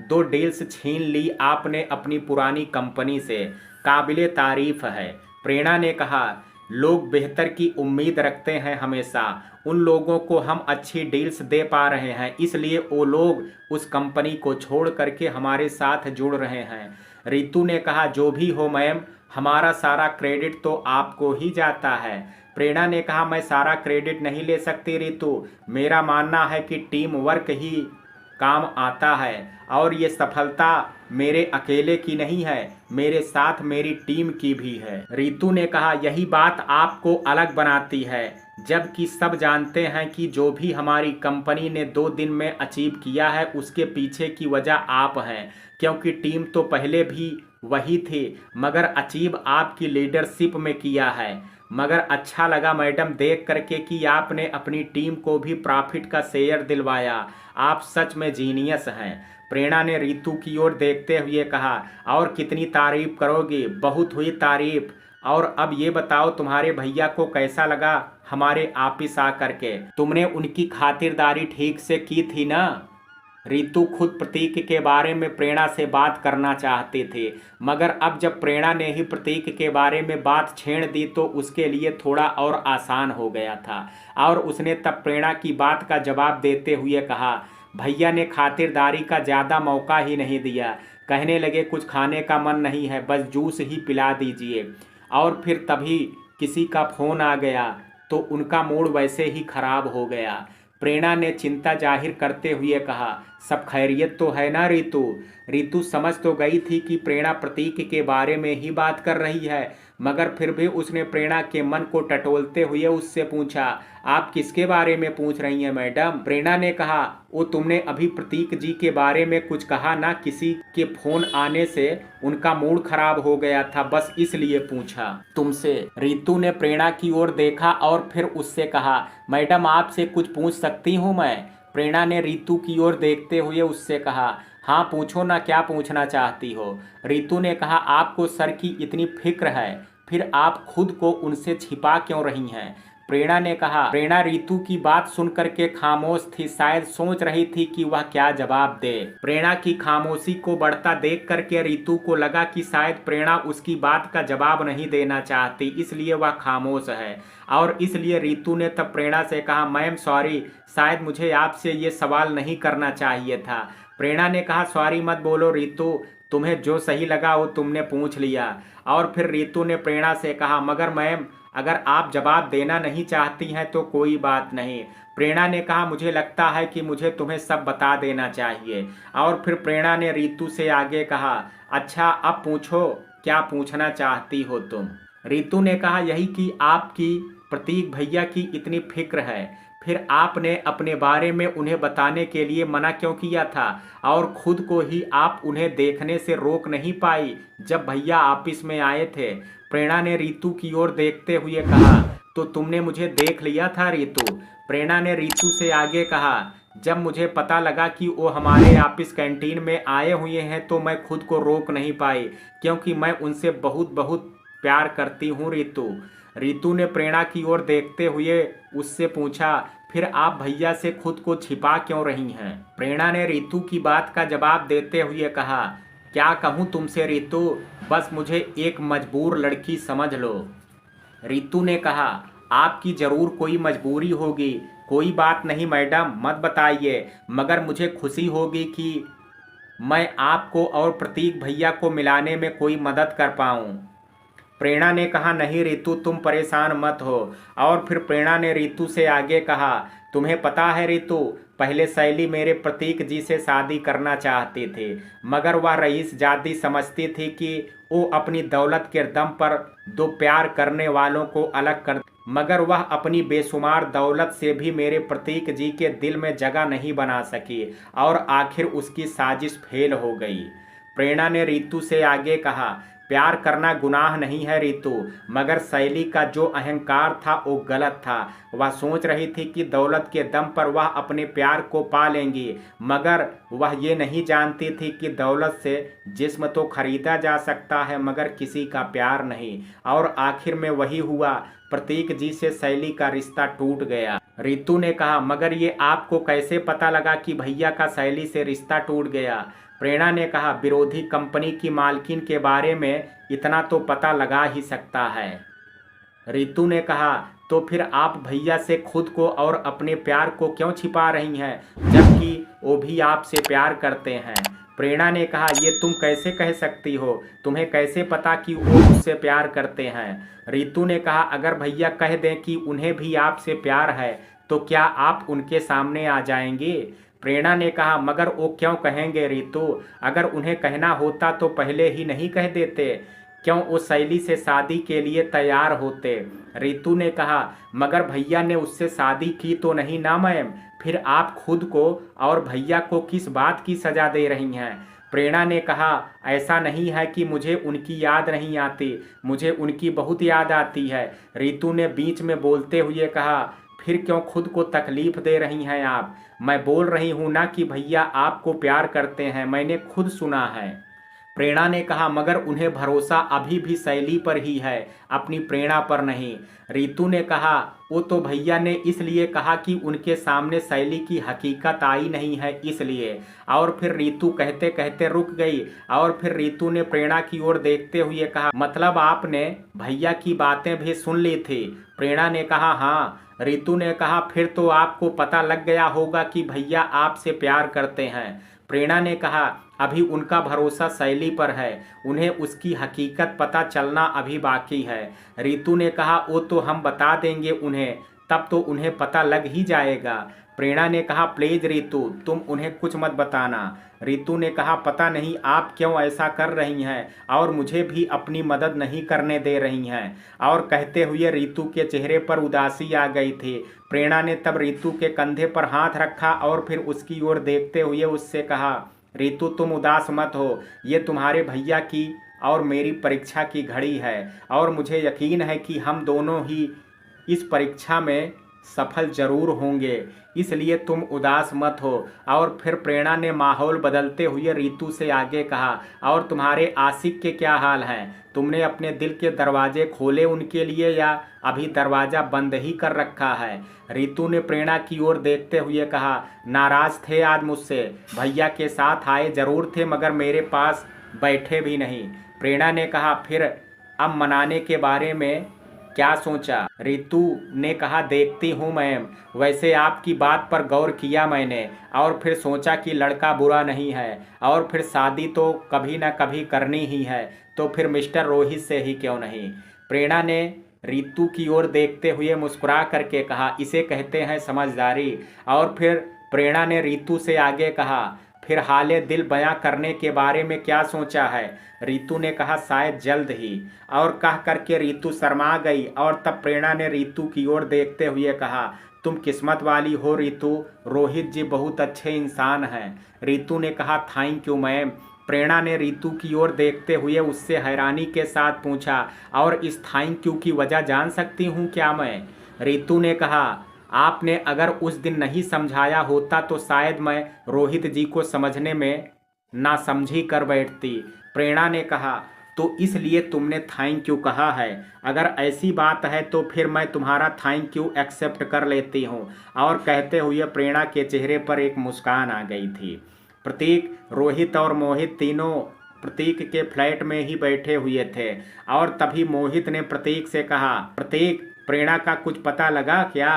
2 डील्स छीन ली आपने अपनी पुरानी कंपनी से, काबिले तारीफ है। प्रेरणा ने कहा, लोग बेहतर की उम्मीद रखते हैं हमेशा, उन लोगों को हम अच्छी डील्स दे पा रहे हैं, इसलिए वो लोग उस कंपनी को छोड़ करके हमारे साथ जुड़ रहे हैं। रितु ने कहा, जो भी हो मैम, हमारा सारा क्रेडिट तो आपको ही जाता है। प्रेरणा ने कहा, मैं सारा क्रेडिट नहीं ले सकती रितु, मेरा मानना है कि टीम वर्क ही काम आता है और ये सफलता मेरे अकेले की नहीं है, मेरे साथ मेरी टीम की भी है। रितु ने कहा, यही बात आपको अलग बनाती है, जबकि सब जानते हैं कि जो भी हमारी कंपनी ने 2 दिन में अचीव किया है उसके पीछे की वजह आप हैं, क्योंकि टीम तो पहले भी वही थी मगर अचीव आपकी लीडरशिप में किया है। मगर अच्छा लगा मैडम देख करके कि आपने अपनी टीम को भी प्रॉफिट का शेयर दिलवाया, आप सच में जीनियस हैं। प्रेरणा ने रितु की ओर देखते हुए कहा, और कितनी तारीफ करोगी, बहुत हुई तारीफ, और अब ये बताओ तुम्हारे भैया को कैसा लगा हमारे ऑफिस आ करके? तुमने उनकी खातिरदारी ठीक से की थी ना? रितु खुद प्रतीक के बारे में प्रेरणा से बात करना चाहती थी, मगर अब जब प्रेरणा ने ही प्रतीक के बारे में बात छेड़ दी तो उसके लिए थोड़ा और आसान हो गया था। और उसने तब प्रेरणा की बात का जवाब देते हुए कहा, भैया ने खातिरदारी का ज़्यादा मौका ही नहीं दिया। कहने लगे कुछ खाने का मन नहीं है, बस जूस ही पिला दीजिए। और फिर तभी किसी का फ़ोन आ गया तो उनका मूड वैसे ही खराब हो गया। प्रेरणा ने चिंता जाहिर करते हुए कहा, सब खैरियत तो है ना रितु? रितु समझ तो गई थी कि प्रेरणा प्रतीक के बारे में ही बात कर रही है, मगर फिर भी उसने प्रेरणा के मन को टटोलते हुए उससे पूछा, आप किसके बारे में पूछ रही हैं मैडम? प्रेरणा ने कहा, वो तुमने अभी प्रतीक जी के बारे में कुछ कहा ना, किसी के फोन आने से उनका मूड खराब हो गया था, बस इसलिए पूछा तुमसे। रितु ने प्रेरणा की ओर देखा और फिर उससे कहा, मैडम आपसे कुछ पूछ सकती हूँ मैं? प्रेरणा ने रितु की ओर देखते हुए उससे कहा, हाँ पूछो ना, क्या पूछना चाहती हो? रितु ने कहा, आपको सर की इतनी फिक्र है, फिर आप खुद को उनसे छिपा क्यों रही हैं? प्रेरणा ने कहा। प्रेरणा रितु की बात सुनकर के खामोश थी, शायद सोच रही थी कि वह क्या जवाब दे। प्रेरणा की खामोशी को बढ़ता देख करके रितु को लगा कि शायद प्रेरणा उसकी बात का जवाब नहीं देना चाहती, इसलिए वह खामोश है। और इसलिए रितु ने तब प्रेरणा से कहा, मैम सॉरी, शायद मुझे आपसे ये सवाल नहीं करना चाहिए था। प्रेरणा ने कहा, सॉरी मत बोलो रितु, तुम्हें जो सही लगा वो तुमने पूछ लिया। और फिर रितु ने प्रेरणा से कहा, मगर मैम अगर आप जवाब देना नहीं चाहती हैं तो कोई बात नहीं। प्रेरणा ने कहा, मुझे लगता है कि मुझे तुम्हें सब बता देना चाहिए। और फिर प्रेरणा ने रितु से आगे कहा, अच्छा अब पूछो, क्या पूछना चाहती हो तुम? रितु ने कहा, यही कि आपकी प्रतीक भैया की इतनी फिक्र है, फिर आपने अपने बारे में उन्हें बताने के लिए मना क्यों किया था? और खुद को ही आप उन्हें देखने से रोक नहीं पाई जब भैया ऑफिस में आए थे? प्रेरणा ने रितु की ओर देखते हुए कहा, तो तुमने मुझे देख लिया था रितु? प्रेरणा ने रितु से आगे कहा, जब मुझे पता लगा कि वो हमारे ऑफिस कैंटीन में आए हुए हैं तो मैं खुद को रोक नहीं पाई, क्योंकि मैं उनसे बहुत बहुत प्यार करती हूँ रितु। रितु ने प्रेरणा की ओर देखते हुए उससे पूछा, फिर आप भैया से खुद को छिपा क्यों रही हैं? प्रेरणा ने रितु की बात का जवाब देते हुए कहा, क्या कहूँ तुमसे रितु, बस मुझे एक मजबूर लड़की समझ लो। रितु ने कहा, आपकी ज़रूर कोई मजबूरी होगी, कोई बात नहीं मैडम, मत बताइए, मगर मुझे खुशी होगी कि मैं आपको और प्रतीक भैया को मिलाने में कोई मदद कर पाऊँ। प्रेरणा ने कहा, नहीं रितु तुम परेशान मत हो। और फिर प्रेरणा ने रितु से आगे कहा, तुम्हें पता है रितु, पहले शैली मेरे प्रतीक जी से शादी करना चाहती थी, मगर वह रईस जादी समझती थी कि वो अपनी दौलत के दम पर दो प्यार करने वालों को अलग कर, मगर वह अपनी बेशुमार दौलत से भी मेरे प्रतीक जी के दिल में जगह नहीं बना सकी और आखिर उसकी साजिश फेल हो गई। प्रेरणा ने रितु से आगे कहा, प्यार करना गुनाह नहीं है रितु, मगर शैली का जो अहंकार था वो गलत था। वह सोच रही थी कि दौलत के दम पर वह अपने प्यार को पा लेंगी, मगर वह ये नहीं जानती थी कि दौलत से जिस्म तो खरीदा जा सकता है मगर किसी का प्यार नहीं। और आखिर में वही हुआ, प्रतीक जी से शैली का रिश्ता टूट गया। रितु ने कहा, मगर ये आपको कैसे पता लगा कि भैया का शैली से रिश्ता टूट गया? प्रेरणा ने कहा, विरोधी कंपनी की मालकिन के बारे में इतना तो पता लगा ही सकता है। रितु ने कहा, तो फिर आप भैया से खुद को और अपने प्यार को क्यों छिपा रही हैं, जबकि वो भी आपसे प्यार करते हैं? प्रेरणा ने कहा, ये तुम कैसे कह सकती हो, तुम्हें कैसे पता कि वो मुझसे प्यार करते हैं? रितु ने कहा, अगर भैया कह दें कि उन्हें भी आपसे प्यार है तो क्या आप उनके सामने आ जाएंगे? प्रेरणा ने कहा, मगर वो क्यों कहेंगे रितु, अगर उन्हें कहना होता तो पहले ही नहीं कह देते, क्यों वो शैली से शादी के लिए तैयार होते? रितु ने कहा, मगर भैया ने उससे शादी की तो नहीं ना मैम, फिर आप खुद को और भैया को किस बात की सज़ा दे रही हैं? प्रेरणा ने कहा, ऐसा नहीं है कि मुझे उनकी याद नहीं आती, मुझे उनकी बहुत याद आती है। रितु ने बीच में बोलते हुए कहा, फिर क्यों खुद को तकलीफ दे रही हैं आप? मैं बोल रही हूँ ना कि भैया आपको प्यार करते हैं, मैंने खुद सुना है। प्रेरणा ने कहा मगर उन्हें भरोसा अभी भी शैली पर ही है, अपनी प्रेरणा पर नहीं। रितु ने कहा वो तो भैया ने इसलिए कहा कि उनके सामने शैली की हकीकत आई नहीं है इसलिए। और फिर रितु कहते कहते रुक गई और फिर रितु ने प्रेरणा की ओर देखते हुए कहा मतलब आपने भैया की बातें भी सुन ली थी। प्रेरणा ने कहा हाँ। रितु ने कहा फिर तो आपको पता लग गया होगा कि भैया आपसे प्यार करते हैं। प्रेरणा ने कहा अभी उनका भरोसा शैली पर है, उन्हें उसकी हकीकत पता चलना अभी बाकी है। रितु ने कहा वो तो हम बता देंगे उन्हें, तब तो उन्हें पता लग ही जाएगा। प्रेरणा ने कहा प्लीज रितु तुम उन्हें कुछ मत बताना। रितु ने कहा पता नहीं आप क्यों ऐसा कर रही हैं और मुझे भी अपनी मदद नहीं करने दे रही हैं। और कहते हुए रितु के चेहरे पर उदासी आ गई थी। प्रेरणा ने तब रितु के कंधे पर हाथ रखा और फिर उसकी ओर देखते हुए उससे कहा रितु तुम उदास मत हो, ये तुम्हारे भैया की और मेरी परीक्षा की घड़ी है और मुझे यकीन है कि हम दोनों ही इस परीक्षा में सफल जरूर होंगे, इसलिए तुम उदास मत हो। और फिर प्रेरणा ने माहौल बदलते हुए रितु से आगे कहा और तुम्हारे आशिक के क्या हाल हैं, तुमने अपने दिल के दरवाजे खोले उनके लिए या अभी दरवाज़ा बंद ही कर रखा है। रितु ने प्रेरणा की ओर देखते हुए कहा नाराज थे आज मुझसे, भैया के साथ आए जरूर थे मगर मेरे पास बैठे भी नहीं। प्रेरणा ने कहा फिर अब मनाने के बारे में क्या सोचा। रितु ने कहा देखती हूँ मैम, वैसे आपकी बात पर गौर किया मैंने और फिर सोचा कि लड़का बुरा नहीं है और फिर शादी तो कभी ना कभी करनी ही है, तो फिर मिस्टर रोहित से ही क्यों नहीं। प्रेरणा ने रितु की ओर देखते हुए मुस्कुरा करके कहा इसे कहते हैं समझदारी। और फिर प्रेरणा ने रितु से आगे कहा फिर हाले दिल बयां करने के बारे में क्या सोचा है। रितु ने कहा शायद जल्द ही। और कह करके रितु शर्मा गई और तब प्रेरणा ने रितु की ओर देखते हुए कहा तुम किस्मत वाली हो रितु, रोहित जी बहुत अच्छे इंसान हैं। रितु ने कहा थैंक यू मैम। प्रेरणा ने रितु की ओर देखते हुए उससे हैरानी के साथ पूछा और इस थैंक यू की वजह जान सकती हूँ क्या मैं। रितु ने कहा आपने अगर उस दिन नहीं समझाया होता तो शायद मैं रोहित जी को समझने में नासमझी कर बैठती। प्रेरणा ने कहा तो इसलिए तुमने थैंक यू कहा है, अगर ऐसी बात है तो फिर मैं तुम्हारा थैंक यू एक्सेप्ट कर लेती हूँ। और कहते हुए प्रेरणा के चेहरे पर एक मुस्कान आ गई थी। प्रतीक, रोहित और मोहित तीनों प्रतीक के फ्लैट में ही बैठे हुए थे और तभी मोहित ने प्रतीक से कहा प्रतीक प्रेरणा का कुछ पता लगा क्या।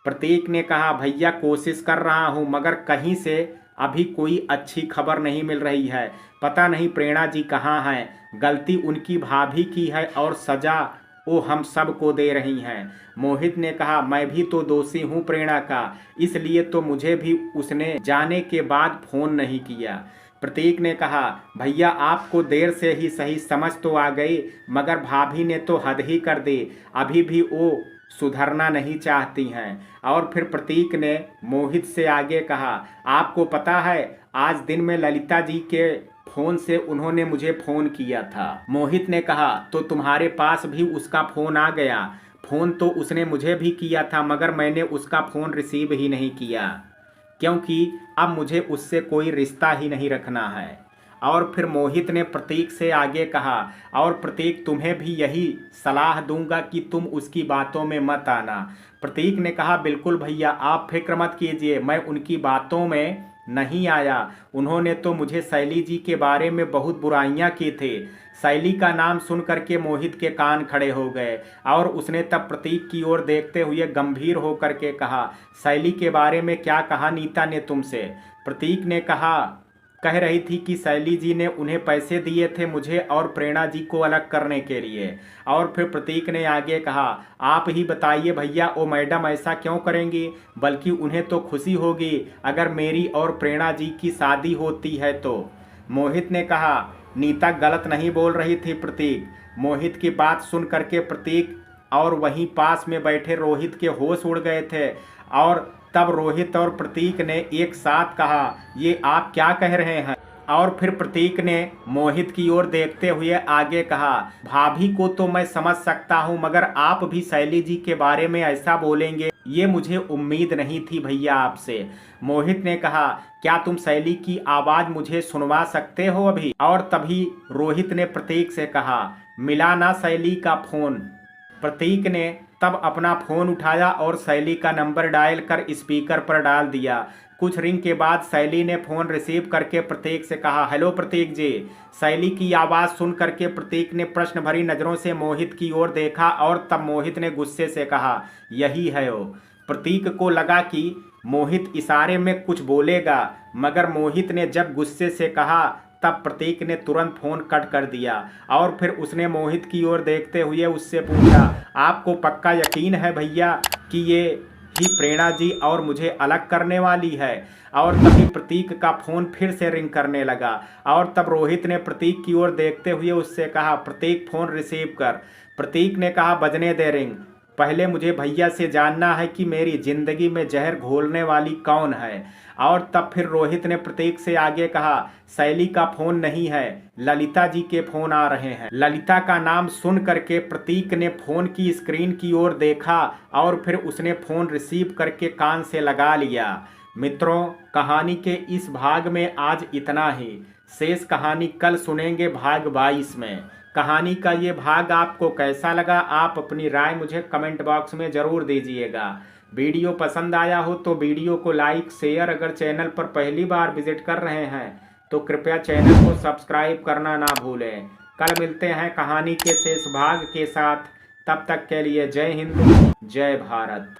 प्रतीक ने कहा भैया कोशिश कर रहा हूँ मगर कहीं से अभी कोई अच्छी खबर नहीं मिल रही है, पता नहीं प्रेरणा जी कहाँ हैं, गलती उनकी भाभी की है और सजा वो हम सब को दे रही हैं। मोहित ने कहा मैं भी तो दोषी हूँ प्रेरणा का, इसलिए तो मुझे भी उसने जाने के बाद फ़ोन नहीं किया। प्रतीक ने कहा भैया आपको देर से ही सही समझ तो आ गई मगर भाभी ने तो हद ही कर दी, अभी भी वो सुधरना नहीं चाहती हैं। और फिर प्रतीक ने मोहित से आगे कहा आपको पता है आज दिन में ललिता जी के फ़ोन से उन्होंने मुझे फ़ोन किया था। मोहित ने कहा तो तुम्हारे पास भी उसका फ़ोन आ गया। फ़ोन तो उसने मुझे भी किया था मगर मैंने उसका फ़ोन रिसीव ही नहीं किया क्योंकि अब मुझे उससे कोई रिश्ता ही नहीं रखना है। और फिर मोहित ने प्रतीक से आगे कहा और प्रतीक तुम्हें भी यही सलाह दूंगा कि तुम उसकी बातों में मत आना। प्रतीक ने कहा बिल्कुल भैया आप फिक्र मत कीजिए, मैं उनकी बातों में नहीं आया, उन्होंने तो मुझे शैली जी के बारे में बहुत बुराइयां की थी। शैली का नाम सुन करके मोहित के कान खड़े हो गए और उसने तब प्रतीक की ओर देखते हुए गंभीर होकर के कहा शैली के बारे में क्या कहा नीता ने तुमसे। प्रतीक ने कह रही थी कि शैली जी ने उन्हें पैसे दिए थे मुझे और प्रेरणा जी को अलग करने के लिए। और फिर प्रतीक ने आगे कहा आप ही बताइए भैया वो मैडम ऐसा क्यों करेंगी, बल्कि उन्हें तो खुशी होगी अगर मेरी और प्रेरणा जी की शादी होती है तो। मोहित ने कहा नीता गलत नहीं बोल रही थी प्रतीक। मोहित की बात सुन करके प्रतीक और वहीं पास में बैठे रोहित के होश उड़ गए थे और तब रोहित और प्रतीक ने एक साथ कहा ये आप क्या कह रहे हैं। और फिर प्रतीक ने मोहित की ओर देखते हुए आगे कहा भाभी को तो मैं समझ सकता हूँ मगर आप भी शैली जी के बारे में ऐसा बोलेंगे ये मुझे उम्मीद नहीं थी भैया आपसे। मोहित ने कहा, क्या तुम शैली की आवाज़ मुझे सुनवा सकते हो अभी? और तभी रोहित ने प्रतीक से कहा, मिला ना शैली का फ़ोन। प्रतीक ने तब अपना फ़ोन उठाया और शैली का नंबर डायल कर स्पीकर पर डाल दिया। कुछ रिंग के बाद शैली ने फ़ोन रिसीव करके प्रतीक से कहा, हेलो प्रतीक जी। शैली की आवाज़ सुन करके प्रतीक ने प्रश्न भरी नज़रों से मोहित की ओर देखा और तब मोहित ने गुस्से से कहा, यही है वो। प्रतीक को लगा कि मोहित इशारे में कुछ बोलेगा, मगर मोहित ने जब गुस्से से कहा तब प्रतीक ने तुरंत फ़ोन कट कर दिया और फिर उसने मोहित की ओर देखते हुए उससे पूछा, आपको पक्का यकीन है भैया कि ये ही प्रेरणा जी और मुझे अलग करने वाली है? और तभी प्रतीक का फ़ोन फिर से रिंग करने लगा और तब रोहित ने प्रतीक की ओर देखते हुए उससे कहा, प्रतीक फ़ोन रिसीव कर। प्रतीक ने कहा, बजने दे रिंग। पहले मुझे भैया से जानना है कि मेरी ज़िंदगी में जहर घोलने वाली कौन है। और तब फिर रोहित ने प्रतीक से आगे कहा, शैली का फ़ोन नहीं है, ललिता जी के फ़ोन आ रहे हैं। ललिता का नाम सुन करके प्रतीक ने फ़ोन की स्क्रीन की ओर देखा और फिर उसने फ़ोन रिसीव करके कान से लगा लिया। मित्रों, कहानी के इस भाग में आज इतना ही। शेष कहानी कल सुनेंगे भाग 22 में। कहानी का ये भाग आपको कैसा लगा, आप अपनी राय मुझे कमेंट बॉक्स में ज़रूर दीजिएगा। वीडियो पसंद आया हो तो वीडियो को लाइक शेयर, अगर चैनल पर पहली बार विजिट कर रहे हैं तो कृपया चैनल को सब्सक्राइब करना ना भूलें। कल मिलते हैं कहानी के शेष भाग के साथ। तब तक के लिए जय हिंद, जय भारत।